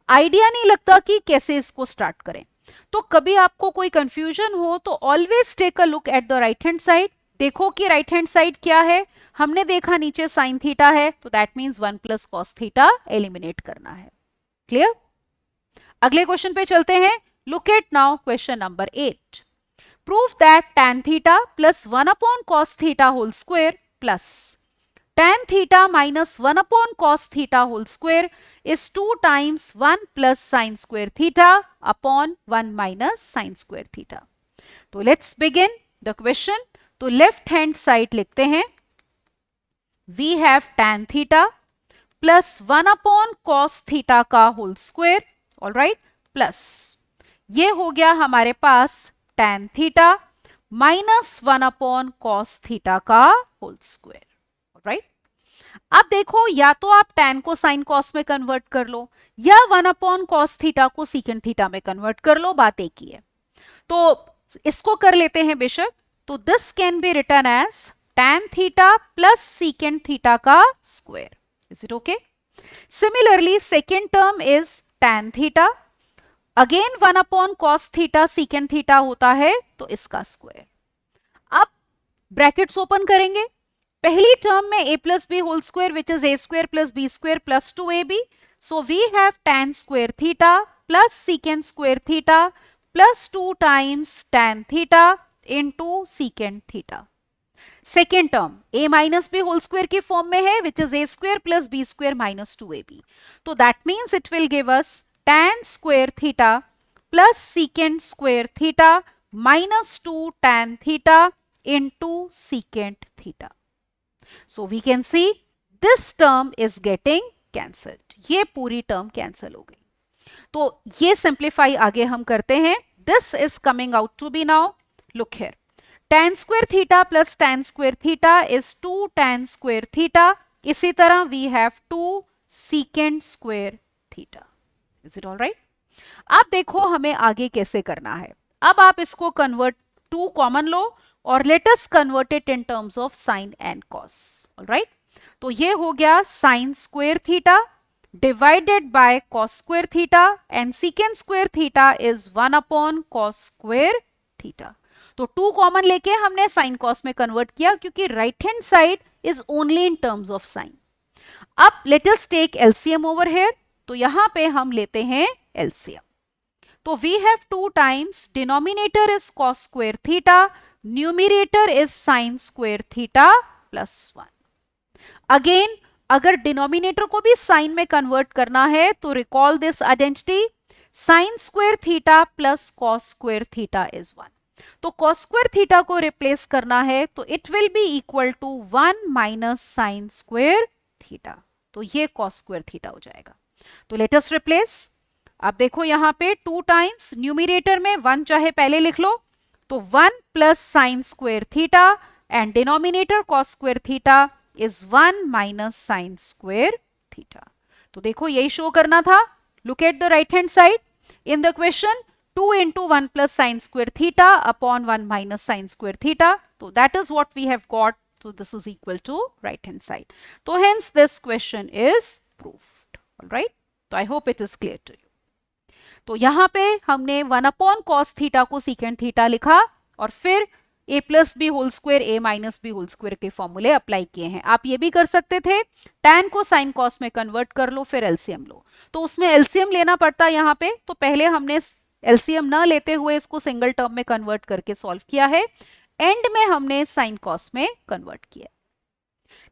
आइडिया नहीं लगता कि कैसे इसको स्टार्ट करें। तो कभी आपको कोई कंफ्यूजन हो तो always take a look at the right hand side, देखो कि राइट हैंड साइड क्या है। हमने देखा नीचे साइन थीटा है, तो that means 1 plus cos theta eliminate करना है। क्लियर? अगले क्वेश्चन पे चलते हैं। Look at now question number 8। Prove that tan theta plus 1 upon cos theta whole square plus tan theta minus 1 upon cos theta whole square is 2 times 1 plus sin square theta upon 1 minus sin square theta. तो let's begin the question. तो left hand side लिखते हैं, we have tan theta plus 1 upon cos theta का whole square, all right, plus ये हो गया हमारे पास tan theta minus 1 upon cos theta का होल स्क्वायर, राइट। अब देखो, या तो आप tan को sin cos में कन्वर्ट कर लो या 1 अपॉन cos थीटा को secant थीटा में कन्वर्ट कर लो, बात एक ही है। तो इसको कर लेते हैं बेशक। तो this can be written as tan theta plus secant theta का square. Is it okay? Similarly second term is tan theta, again 1 upon cos theta secant theta होता है तो इसका स्क्वायर। अब ब्रैकेट्स ओपन करेंगे, पहली टर्म में a plus B whole square which is a square plus B square plus 2ab, so we have tan square theta plus secant square theta plus 2 times tan theta into secant theta. Second term a minus B whole square की form में है which is a square plus B square minus 2ab, तो that means it will give us tan square theta plus secant square theta minus 2 tan theta into secant theta. So we can see this term is getting cancelled. ये पूरी term cancel हो गई। तो ये simplify आगे हम करते हैं। This is coming out to be now, look here, tan square theta plus tan square theta is 2 tan square theta. इसी तरह we have 2 secant square theta. Is it all right? अब देखो हमें आगे कैसे करना है। अब आप इसको कन्वर्ट टू कॉमन लो और late us convert it in terms of sine and cos, alright. तो ये हो गया sine square theta divided by cos square theta and secant square theta is 1 upon cos square theta. तो 2 common लेके हमने sine cos में convert किया क्योंकि right hand side is only in terms of sine. अब let us take LCM over here, तो यहां पे हम लेते हैं एलसीएम। तो we have 2 times denominator is cos square theta, numerator is sine square theta plus 1। Again अगर डिनोमिनेटर को भी साइन में कन्वर्ट करना है तो recall this identity, sine square theta plus cos square theta is 1। तो कॉस स्क्वायर थीटा को रिप्लेस करना है तो it will be equal to 1 minus sine square theta, तो ये कॉस स्क्वायर थीटा हो जाएगा। तो लेट अस रिप्लेस। अब देखो यहां पे 2 टाइम्स न्यूमरेटर में 1 चाहे पहले लिख लो, तो 1 plus sine square theta and denominator cos square theta is 1 minus sine square theta. तो देखो यही शो करना था। Look at the right hand side in the question, 2 into 1 plus sine square theta upon 1 minus sine square theta. So that is what we have got. So this is equal to right hand side. So hence this question is proved. All right. So I hope it is clear to you. तो यहाँ पे हमने 1 upon cos theta को secant theta लिखा और फिर a plus b whole square a minus b whole square के फॉर्मूले अप्लाई किए हैं। आप ये भी कर सकते थे, tan को sin cos में कन्वर्ट कर लो फिर एलसीएम लो, तो उसमें एलसीएम लेना पड़ता है यहाँ पे, तो पहले हमने एलसीएम ना लेते हुए इसको सिंगल टर्म में कन्वर्ट करके सॉल्व किया है, एंड में हमने साइन कॉस में कन्वर्ट किया।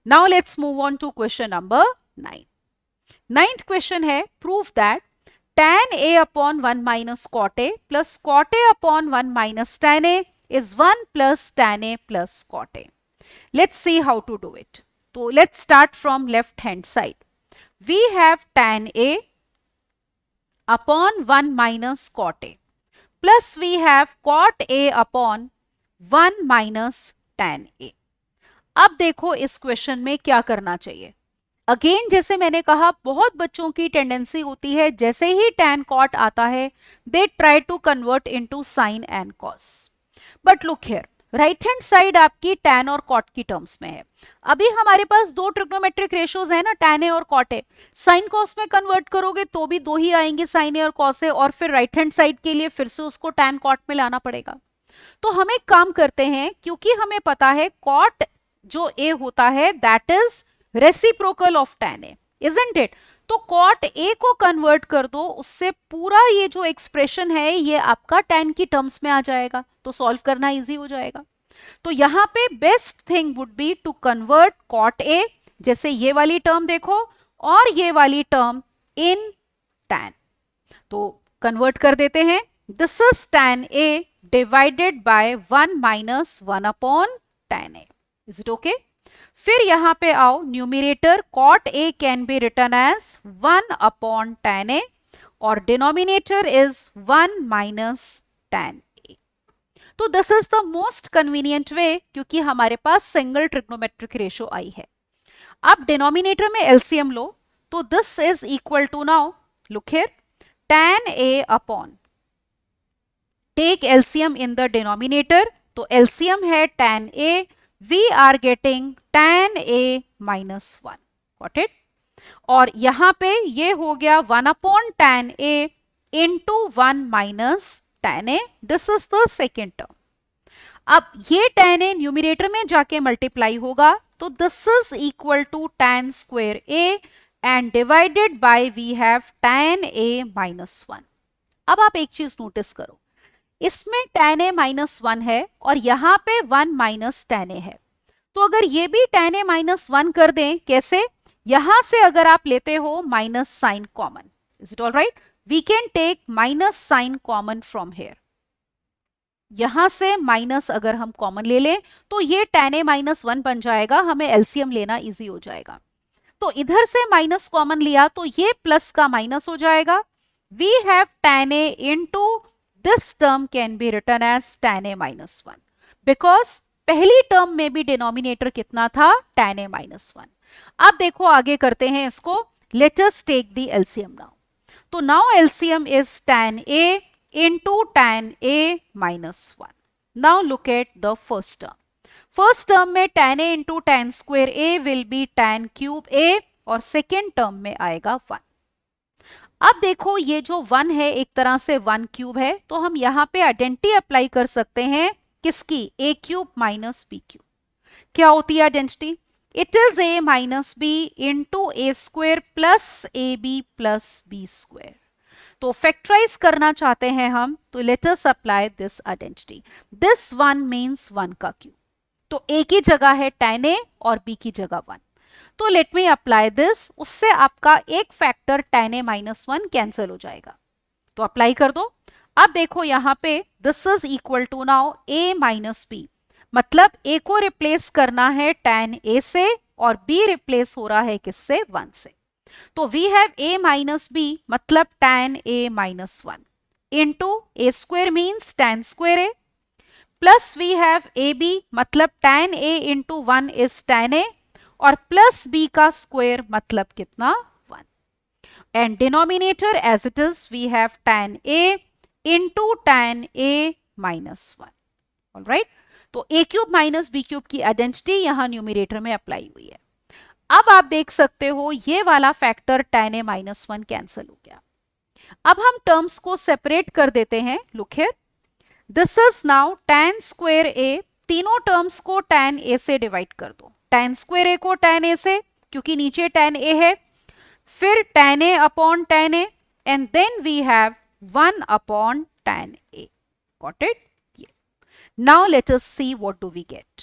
Now let's move on to question number 9। 9th question है, prove that tan a upon 1 minus cot a plus cot a upon 1 minus tan a is 1 plus tan a plus cot a. Let's see how to do it. So let's start from left hand side. We have tan a upon 1 minus cot a plus we have cot a upon 1 minus tan a. अब देखो इस question में क्या करना चाहिए। Again जैसे मैंने कहा, बहुत बच्चों की टेंडेंसी होती है जैसे ही tan cot आता है they try to convert into sin and cos. But look here, right hand side आपकी tan और cot की टर्म्स में है। अभी हमारे पास 2 ट्रिग्नोमेट्रिक रेशियोज है ना, tan a और cot a। साइन cos में कन्वर्ट करोगे तो भी 2 ही आएंगे, sin a और cos a, और फिर राइट हैंड साइड के लिए फिर से उसको tan cot में लाना पड़ेगा। तो हम एक काम करते हैं, क्योंकि हमें पता है cot जो a होता है that is reciprocal of tan a, isn't it? तो cot a को कन्वर्ट कर दो, उससे पूरा ये जो एक्सप्रेशन है ये आपका tan की टर्म्स में आ जाएगा, तो सॉल्व करना इजी हो जाएगा। तो यहां पे best thing would be to convert cot a, जैसे ये वाली टर्म देखो और ये वाली टर्म इन tan, तो कन्वर्ट कर देते हैं। This is tan a divided by 1 minus 1 upon tan a। Is it okay? फिर यहां पे आओ, numerator cot A can be return as 1 upon tan A और denominator is 1 minus tan A। तो this is the most convenient way, क्योंकि हमारे पास single trigonometric ratio आई है। अब डिनोमिनेटर में एलसीएम लो, तो this is equal to, now look here, tan A upon, take LCM in the denominator, तो एलसीएम है tan A, we are getting tan A minus 1, got it. और यहां पे ये हो गया 1 upon tan A into 1 minus tan A, this is the second term. अब ये tan A न्यूमिनेटर में जाके मल्टीप्लाई होगा, तो this is equal to tan square A and divided by we have tan A minus 1। अब आप एक चीज नोटिस करो, इसमें tan A माइनस 1 है और यहां पे 1 माइनस tan A है, तो अगर ये भी tan A माइनस 1 कर दें, कैसे? यहां से अगर आप लेते हो minus sine common, is it all right? We can take minus sine common from here. यहां से माइनस अगर हम कॉमन ले लें तो ये tan A माइनस 1 बन जाएगा, हमें एलसीएम लेना इजी हो जाएगा। तो इधर से माइनस कॉमन लिया तो ये प्लस का माइनस हो जाएगा। We have tan A into this term can be return as tan A minus 1, because पहली टर्म में भी डिनोमिनेटर कितना था? tan A minus 1। अब देखो आगे करते हैं इसको, let us take the LCM now. तो now LCM is tan A into tan A minus 1. Now look at the first term. First term में tan A into tan square A will be tan cube A और second term में आएगा 1। अब देखो ये जो 1 है एक तरह से 1 क्यूब है, तो हम यहाँ पे आइडेंटिटी अप्लाई कर सकते हैं, किसकी? a cube minus b cube. क्या होती है identity? It is a minus b into A square plus A B plus B square. तो फैक्टराइज करना चाहते हैं हम, तो let us apply this identity. This 1 means 1 का क्यूब, तो a की जगह है tan A और b की जगह 1। तो लेट मी अप्लाई दिस, उससे आपका एक factor tan A minus 1 cancel हो जाएगा, तो अप्लाई कर दो। अब देखो यहां पे this is equal to now a minus b, मतलब a को रिप्लेस करना है tan A से और b रिप्लेस हो रहा है किससे? 1 से। तो we have a minus b, मतलब tan A minus 1 into A square means tan square A, plus we have A B, मतलब tan A into 1 is tan A और प्लस b का स्क्वेयर मतलब कितना? 1। And denominator as it is we have tan A into tan A minus 1, alright. तो a cube minus b cube की identity यहां numerator में apply हुई है। अब आप देख सकते हो ये वाला factor tan A minus 1 cancel हो गया। अब हम टर्म्स को सेपरेट कर देते हैं, look here, this is now tan square A, तीनों टर्म्स को tan A से डिवाइड कर दो, tan स्क्वायर A को tan A से, क्योंकि नीचे tan A है, फिर tan A upon tan A and then we have 1 upon tan A, got it. Now let us see what do we get.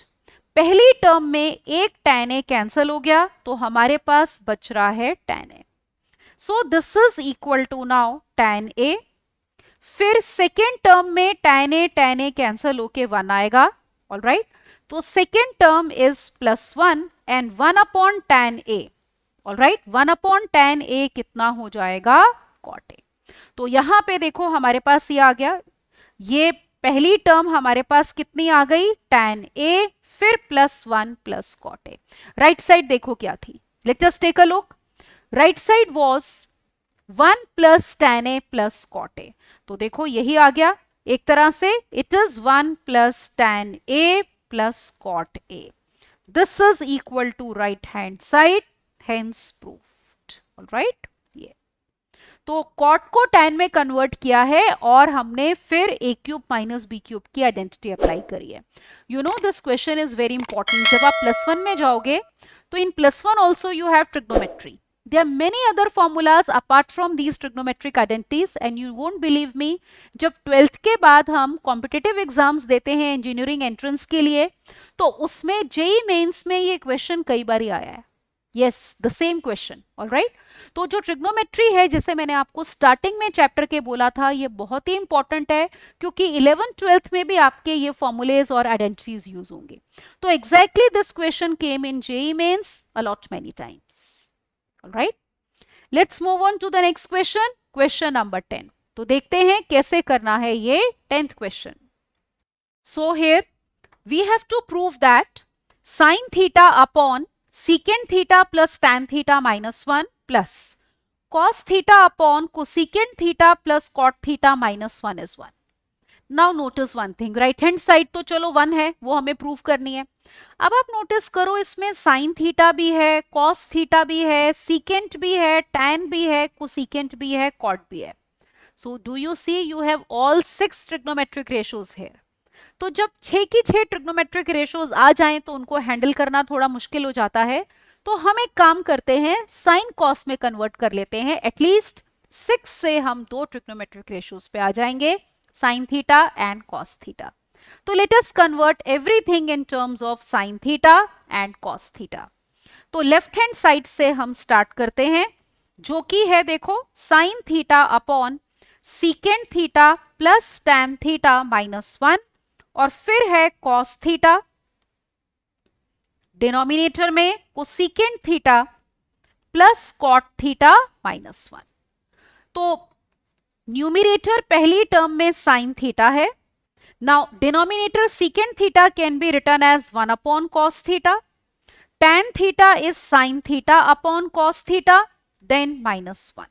पहली टर्म में एक tan A कैंसिल हो गया, तो हमारे पास बच रहा है tan A। So this is equal to now tan A। फिर सेकेंड टर्म में tan A कैंसिल होके 1 आएगा, ऑलराइट। तो second term is plus 1 and 1 upon tan A, alright. 1 upon tan A कितना हो जाएगा? cot A। तो यहां पे देखो हमारे पास ये आ गया, ये पहली टर्म हमारे पास कितनी आ गई? tan A, फिर plus 1 plus cot A। Right side देखो क्या थी, let us take a look. Right side was 1 plus tan A plus cot A, तो देखो यही आ गया एक तरह से, it is 1 plus tan A plus cot A। This is equal to right hand side, hence proved, alright. ये तो cot को tan में कन्वर्ट किया है और हमने फिर a cube minus b cube की आइडेंटिटी अप्लाई करी है। You know this question is very important. जब आप +1 में जाओगे तो इन +1 also you have trigonometry. There are many other formulas apart from these trigonometric identities and you won't believe me, जब 12th के बाद हम कॉम्पिटिटिव एग्जाम्स देते हैं इंजीनियरिंग एंट्रेंस के लिए, तो उसमें जेई मेंस में ये क्वेश्चन कई बार आया है। Yes, the same question, alright. तो जो ट्रिग्नोमेट्री है, जैसे मैंने आपको स्टार्टिंग में चैप्टर के बोला था, ये बहुत ही इंपॉर्टेंट है क्योंकि 11th-12th में भी आपके ये फॉर्मूलेज और आइडेंटिटीज यूज होंगे। तो exactly this question came in JEE Mains a lot many times, alright. Let's move on to the next question, question number 10। तो देखते हैं कैसे करना है ये 10th question. So here we have to prove that sin theta upon secant theta plus tan theta minus 1 plus cos theta upon cosecant theta plus cot theta minus 1 is 1। Now notice one thing, right hand side तो चलो 1 है, वो हमें prove करनी है। अब आप notice करो, इसमें sin थीटा भी है, cos थीटा भी है, secant भी है, tan भी है, cosecant भी है, cot भी है। So do you see you have all 6 trigonometric ratios here. तो जब 6 की 6 ट्रिग्नोमेट्रिक रेशियोज आ जाएं तो उनको हैंडल करना थोड़ा मुश्किल हो जाता है। तो हम एक काम करते हैं, साइन कॉस में कन्वर्ट कर लेते हैं। एटलीस्ट 6 से हम 2 ट्रिग्नोमेट्रिक रेशियोज पे आ जाएंगे, sine theta and cos theta. तो let us convert everything in terms of sine theta and cos theta. तो लेफ्ट हैंड साइड से हम स्टार्ट करते हैं, जो कि है देखो sine theta upon secant theta plus tan theta minus 1, और फिर है cos थीटा, डिनोमिनेटर में cosecant theta plus cot theta minus 1। तो न्यूमिरेटर पहली टर्म में साइन थीटा है। Now denominator secant theta can be written as 1 upon cos theta, tan theta is sine theta upon cos theta, then minus 1।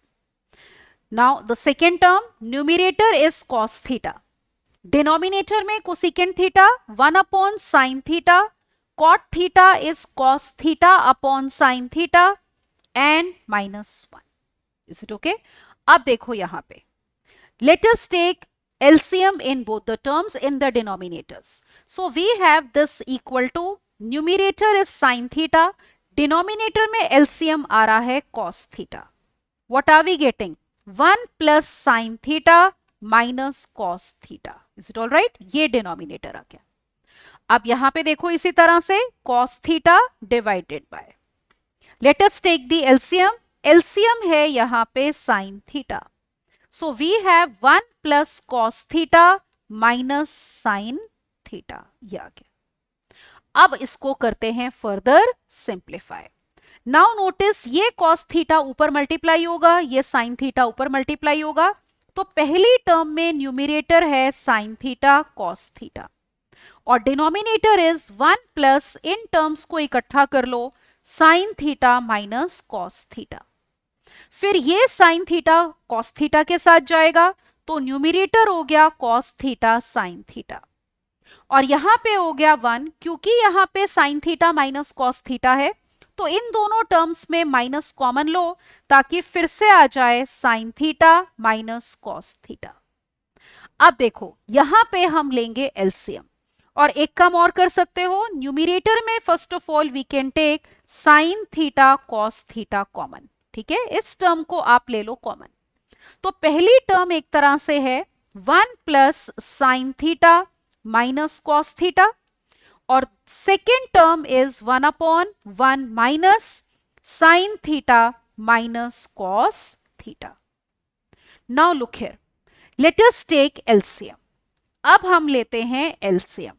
Now the second term numerator is cos theta, denominator में cosecant theta 1 upon sine theta, cot theta is cos theta upon sine theta and minus 1। Is it okay? अब देखो यहां पे, let us take LCM in both the terms in the denominators. So we have this equal to, numerator is sine theta, denominator में LCM आ रहा है cos theta. What are we getting? 1 plus sine theta minus cos theta. Is it all right? ये denominator आ गया। अब यहां पे देखो इसी तरह से cos theta divided by, let us take the LCM. LCM है यहां पे sine theta, so we have 1 plus cos theta minus sine theta, ये आ गया। अब इसको करते हैं फर्दर सिंप्लीफाई। नाउ नोटिस, ये कॉस थीटा ऊपर मल्टीप्लाई होगा, ये साइन थीटा ऊपर मल्टीप्लाई होगा। तो पहली टर्म में न्यूमिरेटर है साइन थीटा कॉस थीटा, और डिनोमिनेटर इज 1 प्लस, इन टर्म्स को इकट्ठा कर लो, sine theta minus cos theta. फिर ये साइन थीटा कॉस थीटा के साथ जाएगा, तो न्यूमिरेटर हो गया कॉस थीटा साइन थीटा, और यहां पे हो गया 1, क्योंकि यहां पे sine theta minus cos theta है, तो इन दोनों टर्म्स में माइनस कॉमन लो, ताकि फिर से आ जाए sign theta minus cos theta. अब देखो यहां पे हम लेंगे एलसीएम, और एक काम और कर सकते हो, न्यूमिरेटर में first of all we can take sine theta cos theta common. ठीक है, इस टर्म को आप ले लो कॉमन। तो पहली टर्म एक तरह से है 1 plus sine theta minus cos theta, और second term is 1 upon 1 minus sine theta minus cos theta. Now look here, let us take LCM. अब हम लेते हैं एलसीएम,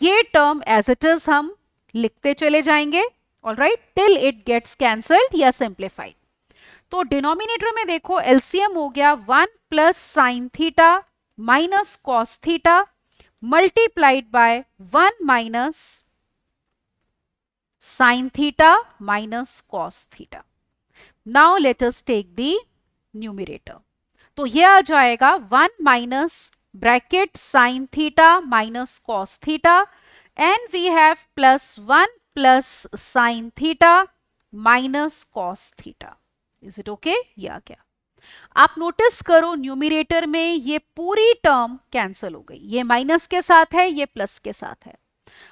ये टर्म एज इट इज हम लिखते चले जाएंगे, alright, till it gets cancelled या सिंप्लीफाइड। तो डिनोमिनेटर में देखो एलसीएम हो गया 1 plus sine theta minus cos theta multiplied by 1 minus sine theta minus cos theta. Now let us take the numerator. तो यह आ जाएगा 1 minus bracket sine theta minus cos theta, and we have plus 1 plus sine theta minus cos theta. Is it okay? ये आ गया। आप notice करो numerator में ये पूरी टर्म कैंसिल हो गई, ये माइनस के साथ है, ये प्लस के साथ है।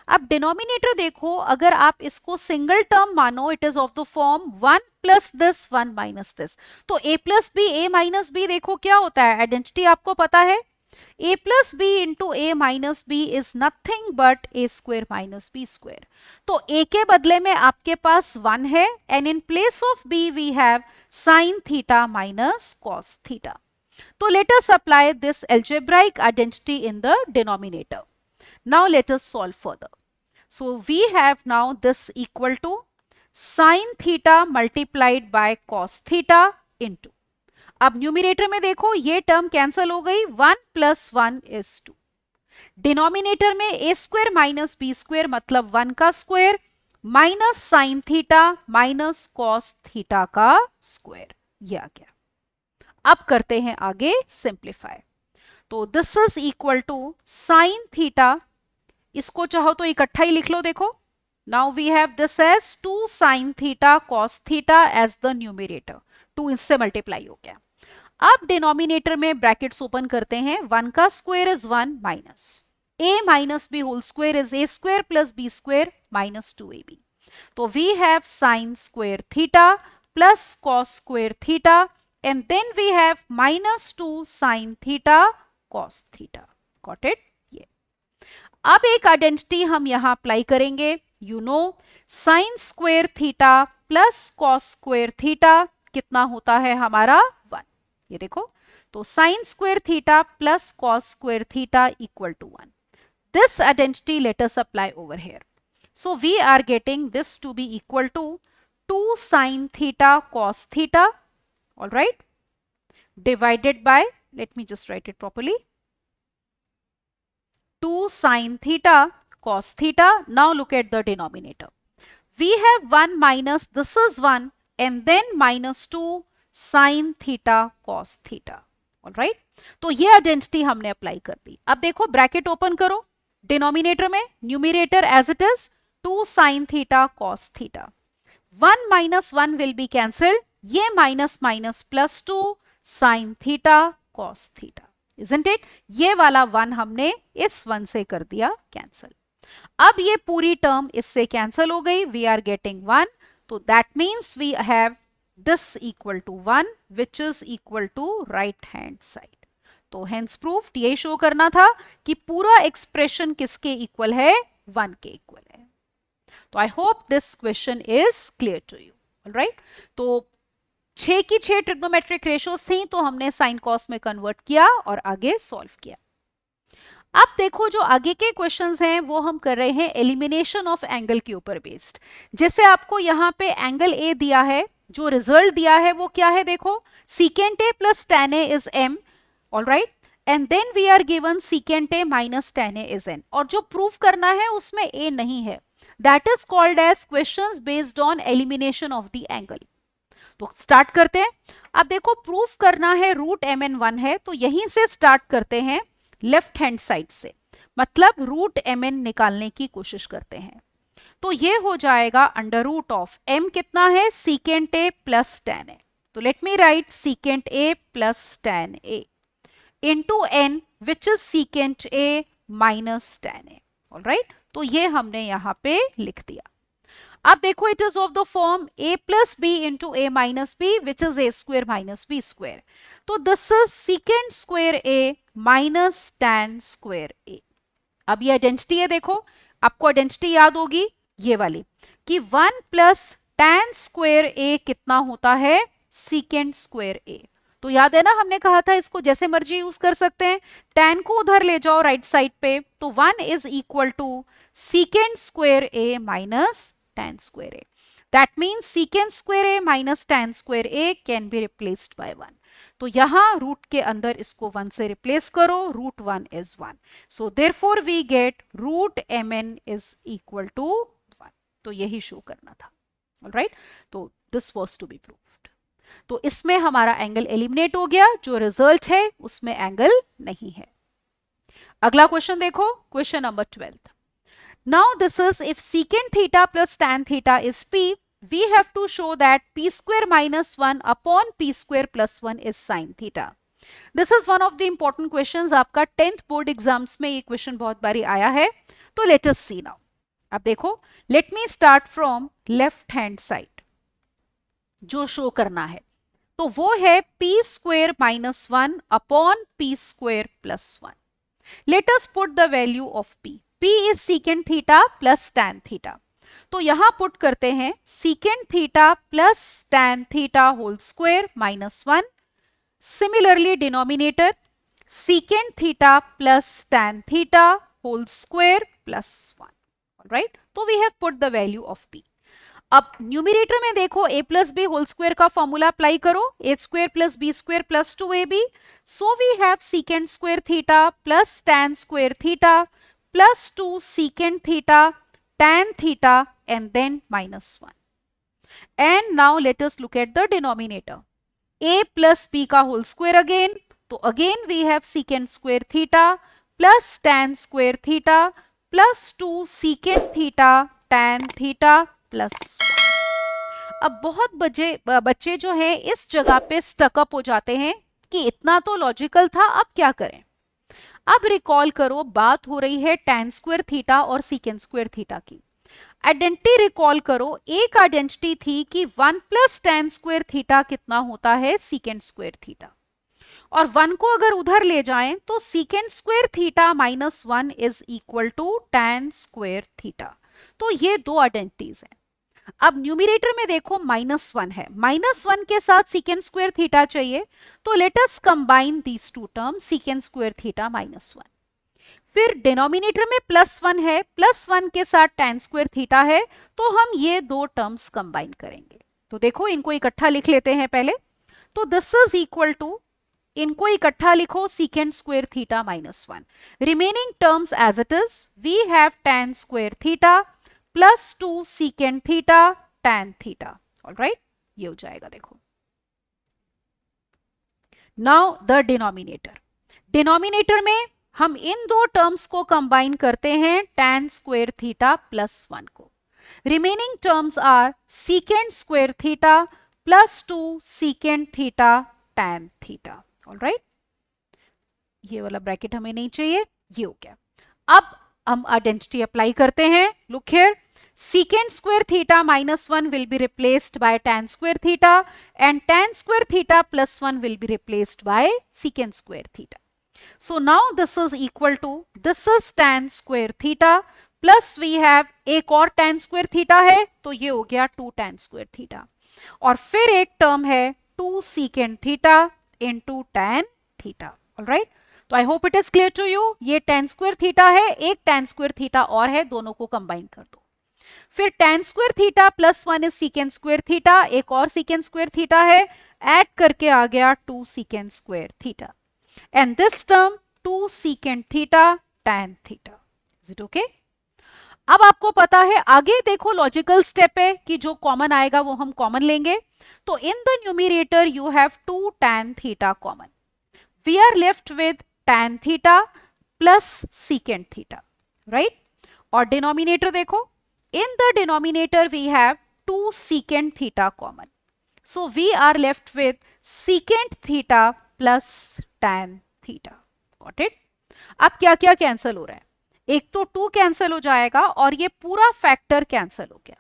अब डिनोमिनेटर देखो, अगर आप इसको सिंगल टर्म मानो, it is of the form 1 plus this 1 minus this, तो a plus B, a minus B देखो क्या होता है, आइडेंटिटी आपको पता है, a plus b into a minus b is nothing but a square minus b square. तो a के बदले में आपके पास 1 है and in place of b we have sin theta minus cos theta. So let us apply this algebraic identity in the denominator. Now let us solve further. So we have now this equal to sin theta multiplied by cos theta into. अब numerator में देखो ये term cancel हो गई, 1 plus 1 is 2. Denominator में A square minus B square मतलब 1 का square minus sine theta minus cos theta का स्क्वायर, ये आ गया. अब करते हैं आगे सिंप्लीफाई. तो this is equal to sine theta, इसको चाहो तो इकट्ठा ही लिख लो. देखो now we have this as 2 sine theta cos theta as the numerator. 2 इससे मल्टीप्लाई हो गया. अब डिनोमिनेटर में ब्रैकेट्स ओपन करते हैं. 1 का square is 1 minus A minus B whole square is A square plus B square minus 2ab. तो we have sine square theta plus cos square theta and then we have minus 2 sine theta cos theta. Got it. ये अब एक identity हम यहां apply करेंगे. You know sine square theta plus cos square theta कितना होता है हमारा 1. ये देखो तो sine square theta plus cos square theta equal to 1. This identity let us apply over here. So we are getting this to be equal to 2 sine theta cos theta, all right, divided by, let me just write it properly, 2 sine theta cos theta. Now look at the denominator. We have 1 minus this is 1 and then minus 2 sin theta cos theta. All right. तो ये identity हमने apply कर दी. अब देखो bracket open करो denominator में, numerator as it is 2 sin theta cos theta. 1 minus 1 will be cancelled. ये minus minus plus 2 sin theta cos theta. Isn't it? ये वाला 1 हमने इस 1 से कर दिया कैंसिल. अब ये पूरी टर्म इससे कैंसिल हो गई. We are getting 1. तो that means we have this equal to 1 which is equal to right hand side. तो हेंस प्रूफ्ड, ये शो करना था कि पूरा एक्सप्रेशन किसके इक्वल है, 1 के इक्वल है. तो I hope this question is clear to you. All right. तो 6 की 6 ट्रिग्नोमेट्रिक रेशियोज थी तो हमने साइन कॉस में कन्वर्ट किया और आगे सॉल्व किया. अब देखो जो आगे के क्वेश्चंस हैं वो हम कर रहे हैं एलिमिनेशन ऑफ एंगल के ऊपर बेस्ड. जैसे आपको यहाँ पे एंगल ए दिया है, जो रिजल्ट दिया है वो क्या है, देखो secant A plus tan a is m, all right, and then we are given secant A minus tan a is n. और जो प्रूफ करना है उसमें a नहीं है. That is called as questions based on elimination of the angle. तो start करते हैं. अब देखो प्रूफ करना है रूट mn1 है, तो यहीं से स्टार्ट करते हैं लेफ्ट हैंड साइड से, मतलब रूट mn निकालने की कोशिश करते हैं. तो ये हो जाएगा अंडर रूट ऑफ m कितना है, secant a plus tan a. तो let me write secant a plus tan a into n which is secant a minus tan a. Alright. तो ये हमने यहाँ पे लिख दिया. अब देखो it is of the form a plus b into a minus b which is a square minus b square. तो this is secant square a minus tan square a. अब ये आइडेंटिटी है, देखो आपको आइडेंटिटी याद होगी ये वाली कि 1 प्लस tan स्क्वायर a कितना होता है, सीकेंट स्क्वायर a. तो याद है ना हमने कहा था इसको जैसे मर्जी यूज कर सकते हैं. tan को उधर ले जाओ राइट साइड पे, तो 1 is equal to secant square a minus tan square a. That means secant square a minus tan square a can be replaced by 1. तो यहां रूट के अंदर इसको 1 से रिप्लेस करो, root 1 is 1. So therefore we get root mn is equal to 1. तो यही show करना था. Alright? तो this was to be proved. तो इसमें हमारा एंगल एलिमिनेट हो गया, जो रिजल्ट है उसमें एंगल नहीं है. अगला क्वेश्चन देखो, question number 12. Now this is if secant theta plus tan theta is p, we have to show that p square minus 1 upon p square plus 1 is sin theta. This is one of the important questions. आपका 10th board exams में ये question बहुत बारी आया है. तो let us see now. अब देखो let me start from left hand side. जो शो करना है तो वो है P square minus 1 upon P square plus 1. Let us put the value of P. P is secant theta plus tan theta. तो यहां पुट करते हैं secant theta plus tan theta whole square minus 1. Similarly denominator secant theta plus tan theta whole square plus 1. Alright, तो we have put the value of p. अब numerator में देखो a plus B whole square का formula apply करो, a square plus B square plus 2ab. So we have secant square theta plus tan square theta plus 2 secant theta tan theta and then minus 1. And now let us look at the denominator. a plus b का whole square again. तो again we have secant square theta plus tan square theta plus 2 secant theta tan theta plus 1. अब बहुत बच्चे जो हैं इस जगह पे स्टकअप हो जाते हैं कि इतना तो लॉजिकल था, अब क्या करें. अब रिकॉल करो, बात हो रही है tan स्क्वायर थीटा और secant स्क्वायर थीटा की. आइडेंटिटी रिकॉल करो, एक आइडेंटिटी थी कि 1 प्लस tan स्क्वायर थीटा कितना होता है secant स्क्वायर थीटा, और 1 को अगर उधर ले जाएं तो secant square theta minus 1 is equal to tan square theta. तो ये दो आइडेंटिटीज हैं. अब न्यूमिनेटर में देखो माइनस 1 है, माइनस 1 के साथ secant स्क्वायर थीटा चाहिए, तो let us combine these two terms secant square theta minus 1. फिर डिनोमिनेटर में प्लस 1 है, प्लस 1 के साथ tan स्क्वायर थीटा है, तो हम ये दो टर्म्स कंबाइन करेंगे. तो देखो इनको इकट्ठा लिख लेते हैं पहले. तो दिस इज इक्वल टू, इनको इकट्ठा लिखो secant square theta minus 1. Remaining terms as it is, we have tan square theta plus 2 secant theta tan theta. All right, ये हो जाएगा. देखो नाउ द डिनोमिनेटर. डिनोमिनेटर में हम इन दो टर्म्स को कंबाइन करते हैं tan स्क्वायर थीटा प्लस 1 को. Remaining terms are secant square theta plus 2 secant theta tan theta. All right, ये वाला ब्रैकेट हमें नहीं चाहिए, ये हो गया. अब हम आइडेंटिटी अप्लाई करते हैं. Look here, secant square theta minus 1 will be replaced by tan square theta and tan square theta plus 1 will be replaced by secant square theta. So now this is equal to, this is tan square theta plus we have एक और tan square theta है, तो ये हो गया 2 tan square theta, और फिर एक टर्म है 2 secant theta into tan theta. Alright, तो I hope it is clear to you. ये tan स्क्वायर थीटा है, एक tan स्क्वायर थीटा और है, दोनों को कंबाइन कर दो. फिर tan square theta plus 1 is secant square theta, एक और secant स्क्वायर थीटा है, ऐड करके आ गया 2 secant square theta, and this term 2 secant theta tan theta. Is it okay? अब आपको पता है, आगे देखो लॉजिकल स्टेप है कि जो कॉमन आएगा वो हम कॉमन लेंगे. तो in the numerator you have 2 tan theta common. We are left with tan theta plus secant theta, right. और डिनोमिनेटर देखो, in the denominator we have 2 secant theta common. So we are left with secant theta plus tan theta. Got it? अब क्या क्या cancel हो रहा है? एक तो 2 कैंसिल हो जाएगा और ये पूरा फैक्टर कैंसिल हो गया.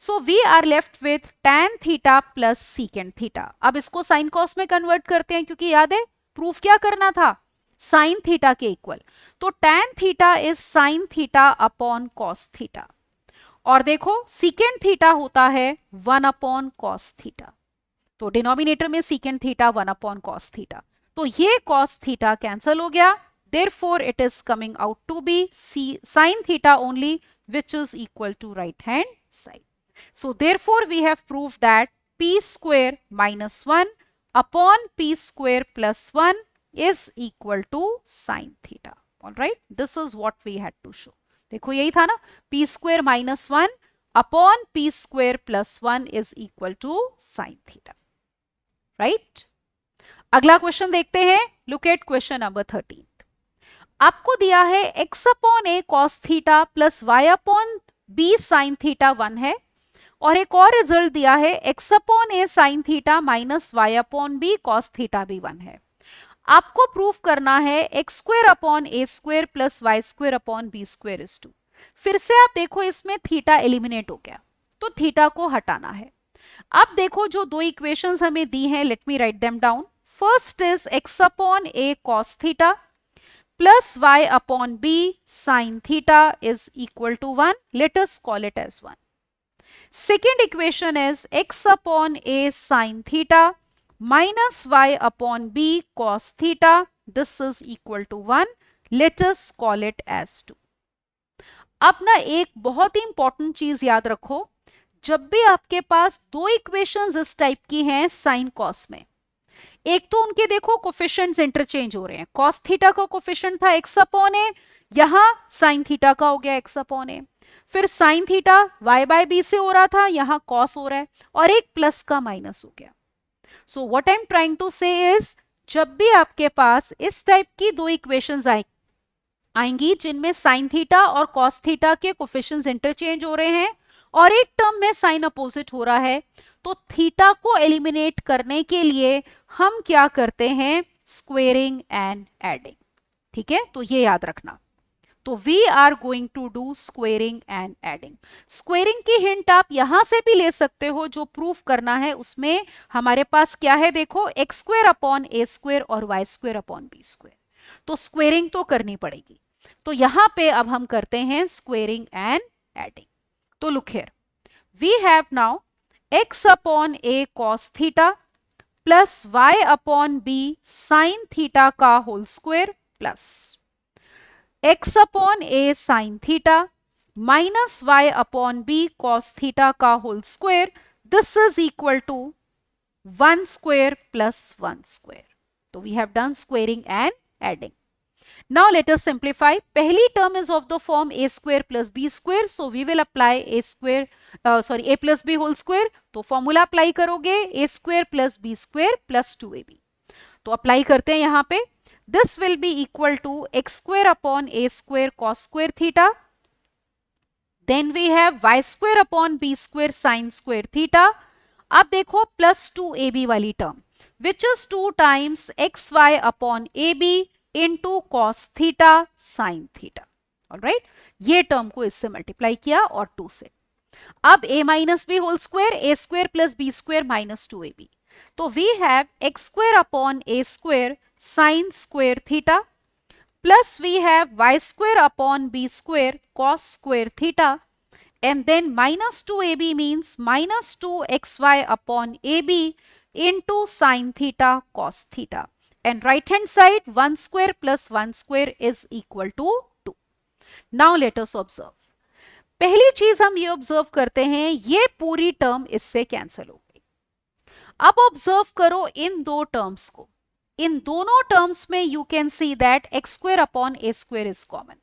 So we are left with tan theta plus secant theta. अब इसको साइन कॉस में कन्वर्ट करते हैं, क्योंकि याद है प्रूफ क्या करना था, साइन थीटा के इक्वल. तो tan theta is sine theta upon cos theta, और देखो secant थीटा होता है 1 अपॉन कॉस थीटा. तो डिनोमिनेटर में secant theta 1 upon cos theta, तो ये कॉस थीटा कैंसिल हो गया. Therefore, it is coming out to be sin theta only, which is equal to right hand side. So, therefore, we have proved that p square minus 1 upon p square plus 1 is equal to sin theta. All right, this is what we had to show. देखो यही था ना, p square minus 1 upon p square plus 1 is equal to sin theta. Right? अगला question देखते हैं. Look at question number 13. आपको दिया है x upon a cos theta plus y upon b sine theta 1 है, और एक और रिजल्ट दिया है x upon a sine theta minus y upon b cos theta भी 1 है. आपको प्रूफ करना है x square upon A square plus y square upon B square is 2. फिर से आप देखो इसमें थीटा एलिमिनेट हो गया, तो थीटा को हटाना है. अब देखो जो दो इक्वेशंस हमें दी हैं, late me write them down. First is x upon a cos theta plus y upon b sin theta is equal to 1. Let us call it as 1. Second equation is x upon a sin theta minus y upon b cos theta. This is equal to 1. Let us call it as 2. अब ना एक बहुत ही important चीज याद रखो, जब भी आपके पास दो इक्वेशंस इस टाइप की हैं साइन कॉस में, एक तो उनके देखो कोफिशिएंट्स इंटरचेंज हो रहे हैं. कॉस थीटा का कोफिशिएंट था x अपॉन ए, यहां साइन थीटा का हो गया x अपॉन ए. फिर sine theta y by B से हो रहा था, यहां कॉस हो रहा है, और एक प्लस का माइनस हो गया. So what I am trying to say is, जब भी आपके पास इस टाइप की दो इक्वेशंस आएंगी जिनमें साइन थीटा और कॉस थीटा के कोफिशिएंट्स इंटरचेंज हो रहे हैं और एक टर्म में साइन अपोजिट हो रहा है, तो थीटा को एलिमिनेट करने के लिए हम क्या करते हैं, स्क्वेयरिंग एंड एडिंग. ठीक है, तो ये याद रखना. तो we are going to do squaring and adding. Squaring की हिंट आप यहां से भी ले सकते हो, जो प्रूफ करना है उसमें हमारे पास क्या है, देखो X square upon A square और Y square upon B square. तो स्क्वेयरिंग तो करनी पड़ेगी. तो यहां पे अब हम करते हैं स्क्वेयरिंग एंड एडिंग. तो look here, we have now x upon a cos theta plus y upon b sin theta का whole square plus x upon a sin theta minus y upon b cos theta का whole square. This is equal to 1 square plus 1 square. तो we have done squaring and adding. Now let us simplify. पहली term is of the form a square plus b square. So we will apply a plus b whole square. तो formula apply करोगे a square plus b square plus 2ab. तो apply करते हैं यहाँ पे. This will be equal to x square upon a square cos square theta. Then we have y square upon b square sin square theta. अब देखो plus 2ab वाली term, which is 2 times xy upon ab into cos theta sin theta. All right, ये term को इससे multiply किया और 2 से. अब a minus B whole square, A square plus B square minus 2ab. तो we have X square upon A square sine square theta plus we have Y square upon B square cos square theta, and then minus 2ab means minus 2xy upon ab into sin theta cos theta. And right hand side 1 square plus 1 square is equal to 2. Now let us observe. पहली चीज हम ये observe करते हैं, ये पूरी term इससे cancel हो गई. अब ऑब्जर्व करो इन दो टर्म्स को. इन दोनों टर्म्स में you can see that x square upon A square is common.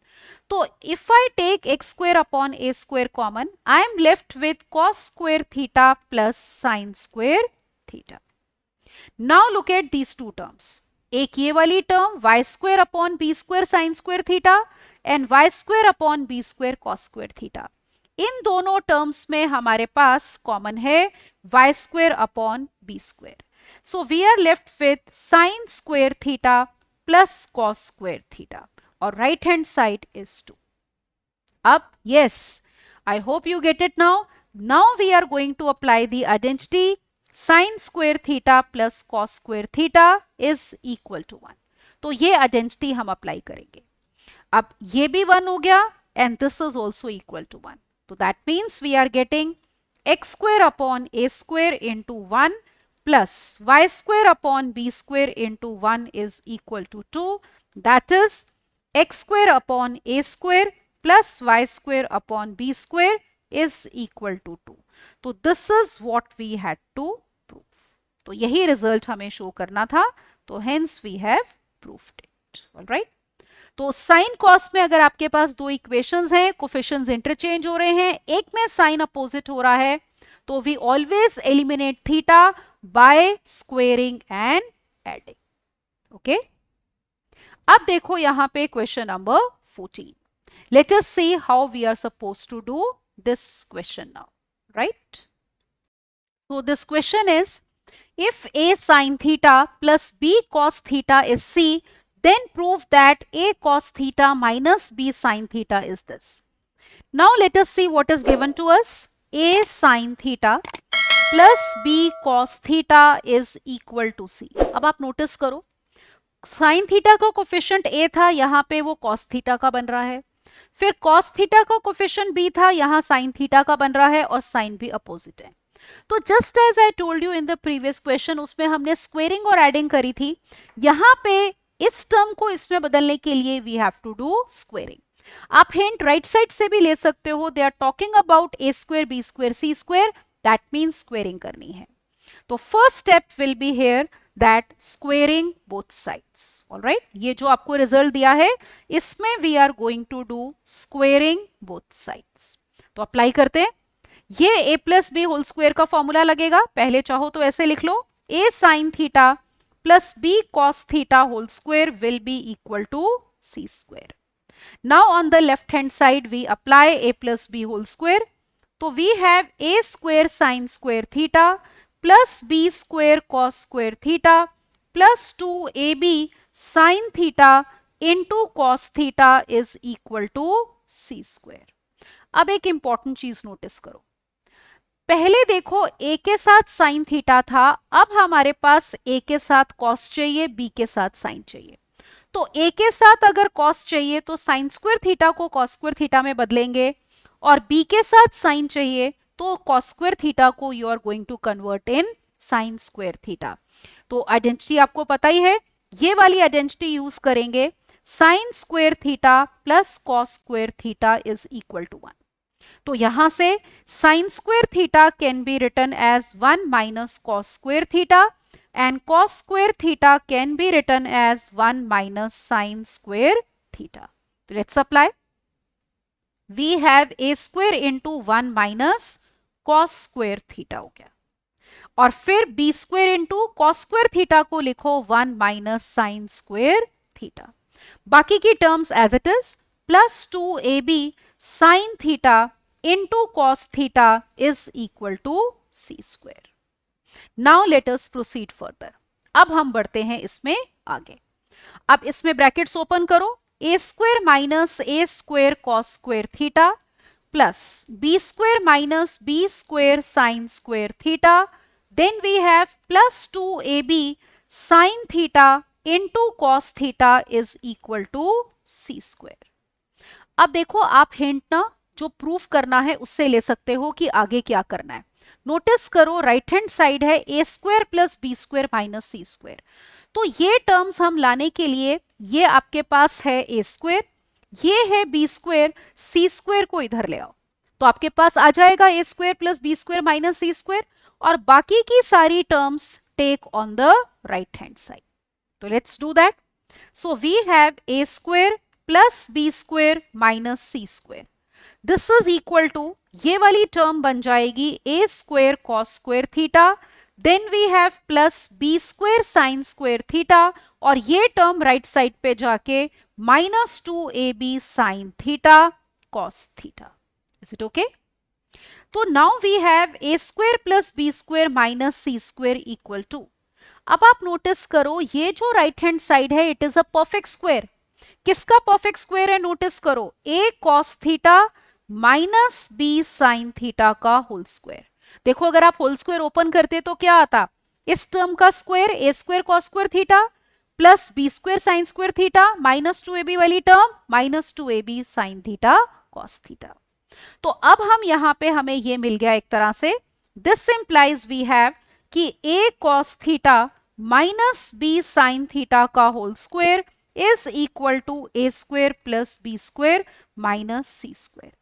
तो if I take x square upon A square common, I am left with cos square theta plus sine square theta. Now look at these two terms. एक ये वाली term y square upon B square sine square theta and y square upon B square cos square theta. इन दोनों terms में हमारे पास common है Y square upon B square. So we are left with sine square theta plus cos square theta और right hand side is 2. अब yes, I hope you get it now. Now we are going to apply the identity sine square theta plus cos square theta is equal to 1. तो ये identity हम apply करेंगे. अब ये भी 1 हो गया and this is also equal to 1. तो that means we are getting X square upon A square into 1 plus Y square upon B square into 1 is equal to 2. That is X square upon A square plus Y square upon B square is equal to 2. तो this is what we had to prove. तो यही result हमें show करना था. तो hence we have proved it. All right, तो sine cos में अगर आपके पास दो इक्वेशंस हैं, कोफिशिएंट्स इंटरचेंज हो रहे हैं, एक में साइन अपोजिट हो रहा है, तो we always eliminate theta by squaring and adding. Okay, अब देखो यहां पे question number 14. Let us see how we are suppose to do this question now. Right? So this question is, if a sin theta plus b cos theta is c, then prove that a cos theta minus b sin theta is this. Now let us see what is given to us. A sin theta plus b cos theta is equal to c. अब आप notice करो, sine theta का coefficient a था, यहां पे वो cos theta का बन रहा है, फिर कॉस थीटा का कोफिशिएंट बी था, यहां साइन थीटा का बन रहा है, और साइन भी अपोजिट है। तो just as I told you in the previous question, उसमें हमने स्क्वेयरिंग और एडिंग करी थी, यहां पे इस टर्म को इसमें बदलने के लिए we have to do squaring. आप हिंट राइट साइड से भी ले सकते हो, they are talking about A square B square C square, that means squaring करनी है। तो first step will be here that squaring both sides. All right, ये जो आपको रिजल्ट दिया है इसमें we are going to do squaring both sides. तो अप्लाई करते हैं, ये a plus B whole square का फॉर्मूला लगेगा, पहले चाहो तो ऐसे लिख लो, a sine theta plus b cos theta whole square will be equal to c square. Now on the left hand side we apply a plus B whole square, तो we have a square sine square theta plus b square cos square theta plus 2ab sine theta into cos theta is equal to c square. अब एक important चीज notice करो, पहले देखो a के साथ sine theta था, अब हमारे पास a के साथ कॉस चाहिए, b के साथ साइन चाहिए। तो a के साथ अगर कॉस चाहिए तो साइन स्क्वायर थीटा को कॉस स्क्वायर थीटा में बदलेंगे, और b के साथ साइन चाहिए तो कॉस स्क्वायर थीटा को you are going to convert in sine square theta. तो आइडेंटिटी आपको पता ही है, ये वाली आइडेंटिटी यूज करेंगे, sine square theta plus cos square theta is equal to 1। तो यहां से sine square theta can be written as 1 minus cos square theta and cos square theta can be written as 1 minus sine square theta. तो let's apply, we have a square into 1 minus cos square theta हो गया, और फिर b square into cos square theta को लिखो 1 minus sine square theta, बाकी की terms as it is, plus 2ab sine theta into cos theta is equal to c square. Now let us proceed further. अब हम बढ़ते हैं इसमें आगे। अब इसमें ब्रैकेट्स ओपन करो, a square minus a square cos square theta plus b square minus b square sine square theta, then we have plus 2ab sine theta into cos theta is equal to c square. अब देखो, आप hint ना जो proof करना है उससे ले सकते हो कि आगे क्या करना है। नोटिस करो, राइट हैंड साइड है a square plus B square minus C square, तो ये टर्म्स हम लाने के लिए, ये आपके पास है a स्क्वायर, ये है b स्क्वायर, सी स्क्वायर को इधर ले आओ, तो आपके पास आ जाएगा a square plus B square minus C square, और बाकी की सारी terms take on the right hand side. तो let's do that. So we have a square plus B square minus C square, this is equal to, ये वाली term बन जाएगी a square cos square theta, then we have plus b square sine square theta, और ये term right side पे जाके minus 2ab sine theta cos theta. Is it okay? तो now we have a square plus B square minus C square equal to, अब आप notice करो ये जो राइट हैंड साइड है it is a perfect square. किसका perfect square है? Notice करो, a cos theta minus B sine theta का होल स्क्वायर। देखो, अगर आप होल स्क्वायर ओपन करते तो क्या आता, इस टर्म का square a square cos square theta plus B square sine square theta minus 2ab वाली term minus 2ab sine theta cos theta. तो अब हम यहां पे हमें ये मिल गया एक तरह से, दिस इंप्लाइज वी हैव कि a cos theta minus B sine theta का whole square is equal to a square plus B square minus C square.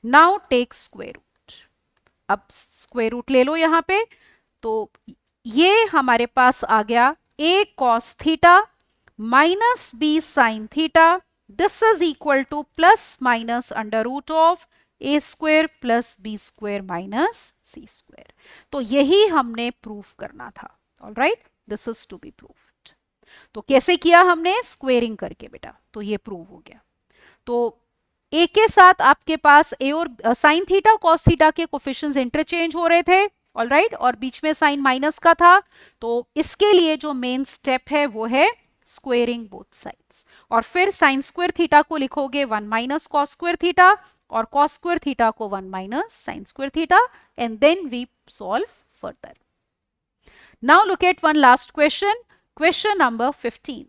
Now take square root, अब स्क्वायर रूट ले लो यहां पे, तो ये हमारे पास आ गया a cos theta minus B sine theta, this is equal to plus minus under root of a square plus B square minus C square. तो यही हमने प्रूफ करना था। All right, this is to be proved. तो कैसे किया हमने? Squaring करके बेटा, तो ये प्रूव हो गया। तो a के साथ आपके पास a और साइन थीटा कॉस थीटा के कोफिशिएंट्स इंटरचेंज हो रहे थे, ऑलराइट, और बीच में साइन माइनस का था, तो इसके लिए जो मेन स्टेप है वो है स्क्वेयरिंग बोथ साइड्स, और फिर साइन स्क्वायर थीटा को लिखोगे 1 माइनस कॉस स्क्वायर थीटा, और कॉस स्क्वायर थीटा को 1 minus sine square theta, and then we solve further. Now look at one last question, question number 15.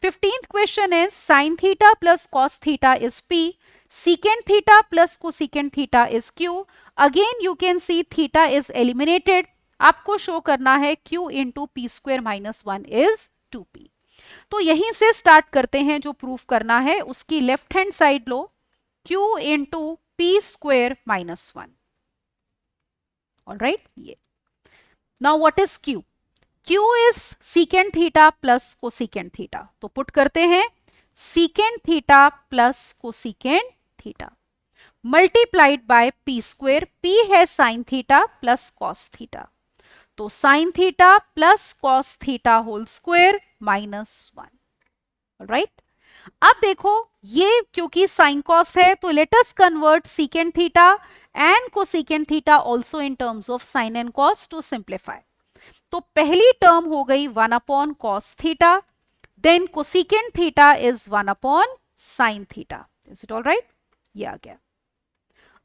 15th question is sin theta plus cos theta is P, secant theta plus cosecant theta is Q. Again you can see theta is eliminated. आपको show करना है Q into p square minus 1 is 2P. तो यहीं से start करते हैं जो proof करना है. उसकी लेफ्ट हैंड साइड लो, Q into p square minus 1. Alright, yeah. Now what is Q? Q is secant theta plus cosecant theta. तो पुट करते हैं secant theta plus cosecant theta multiplied by p square. P है sin theta plus cos theta. तो sin theta plus cos theta whole square minus 1. Alright? अब देखो ये क्योंकि sin cos है तो let us convert secant theta and cosecant theta also in terms of sin and cos to simplify. तो पहली term हो गई 1 upon cos theta, then cosecant theta is 1 upon sine theta. Is it all right? ये आ गया.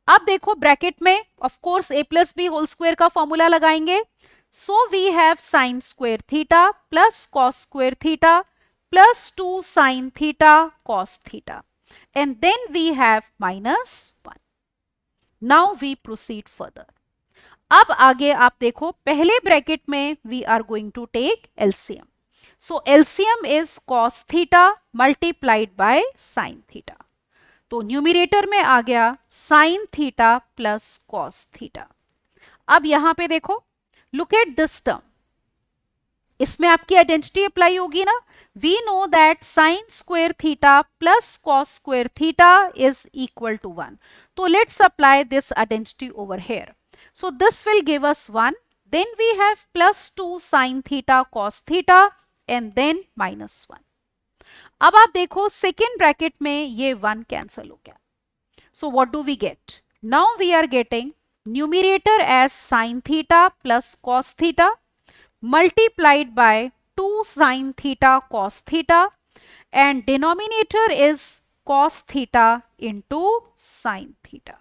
अब देखो bracket में of course a plus B whole square का फॉर्मूला लगाएंगे. So we have sine square theta plus cos square theta plus 2 sine theta cos theta and then we have minus 1. Now we proceed further. अब आगे आप देखो पहले bracket में we are going to take LCM. So LCM is cos theta multiplied by sine theta. तो numerator में आ गया sine theta plus cos theta. अब यहां पे देखो, लुक एट दिस टर्म. इसमें आपकी आइडेंटिटी अप्लाई होगी ना. We know that sine square theta plus cos square theta is equal to 1. तो let's apply this identity over here. So this will give us 1. Then we have plus 2 sin theta cos theta and then minus 1. अब आप देखो second bracket में ये 1 cancel हो गया. So what do we get? Now we are getting numerator as sin theta plus cos theta multiplied by 2 sin theta cos theta and denominator is cos theta into sin theta.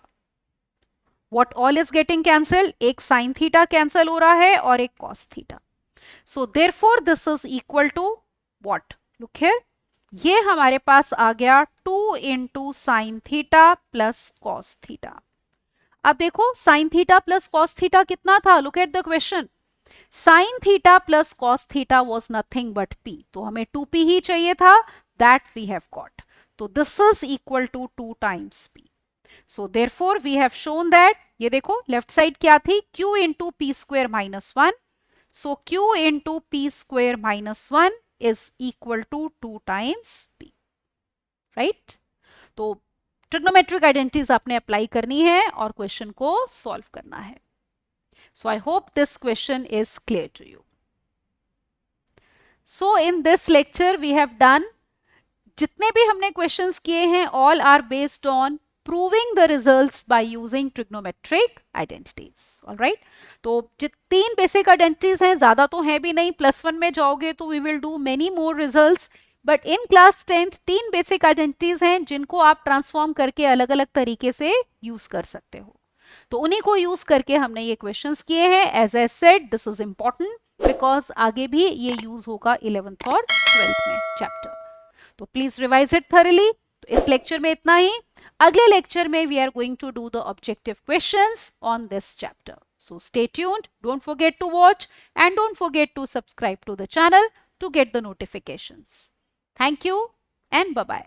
What all is getting cancelled? एक sin theta cancel हो रहा है और एक cos theta. So therefore this is equal to what? Look here. ये हमारे पास आ गया 2 into sin theta plus cos theta. अब देखो sin theta plus cos theta कितना था? Look at the question. Sin theta plus cos theta was nothing but p. तो हमें 2p ही चाहिए था. That we have got. तो this is equal to 2 times p. So therefore we have shown that, ये देखो left side क्या थी? Q into p square minus 1. So Q into p square minus 1 is equal to 2 times p. Right? तो trigonometric identities आपने apply करनी है और question को सॉल्व करना है. So I hope this question is clear to you. So in this lecture we have done, जितने भी हमने क्वेश्चंस किए हैं all are based on proving the results by using trigonometric identities. All right? तो जो 3 basic identities हैं, ज्यादा तो है भी नहीं. +1 में जाओगे तो we will do many more results. But in class 10th 3 basic identities हैं जिनको आप ट्रांसफॉर्म करके अलग अलग तरीके से यूज कर सकते हो. तो उन्हीं को यूज करके हमने ये क्वेश्चंस किए हैं. As I said this is important because आगे भी ये यूज होगा 11th और 12th में चैप्टर. तो प्लीज रिवाइज इट थॉरली. तो इस लेक्चर में इतना ही. अगले लेक्चर में we are going to do the objective questions on this chapter. So stay tuned. Don't forget to watch and don't forget to subscribe to the channel to get the notifications. Thank you and bye-bye.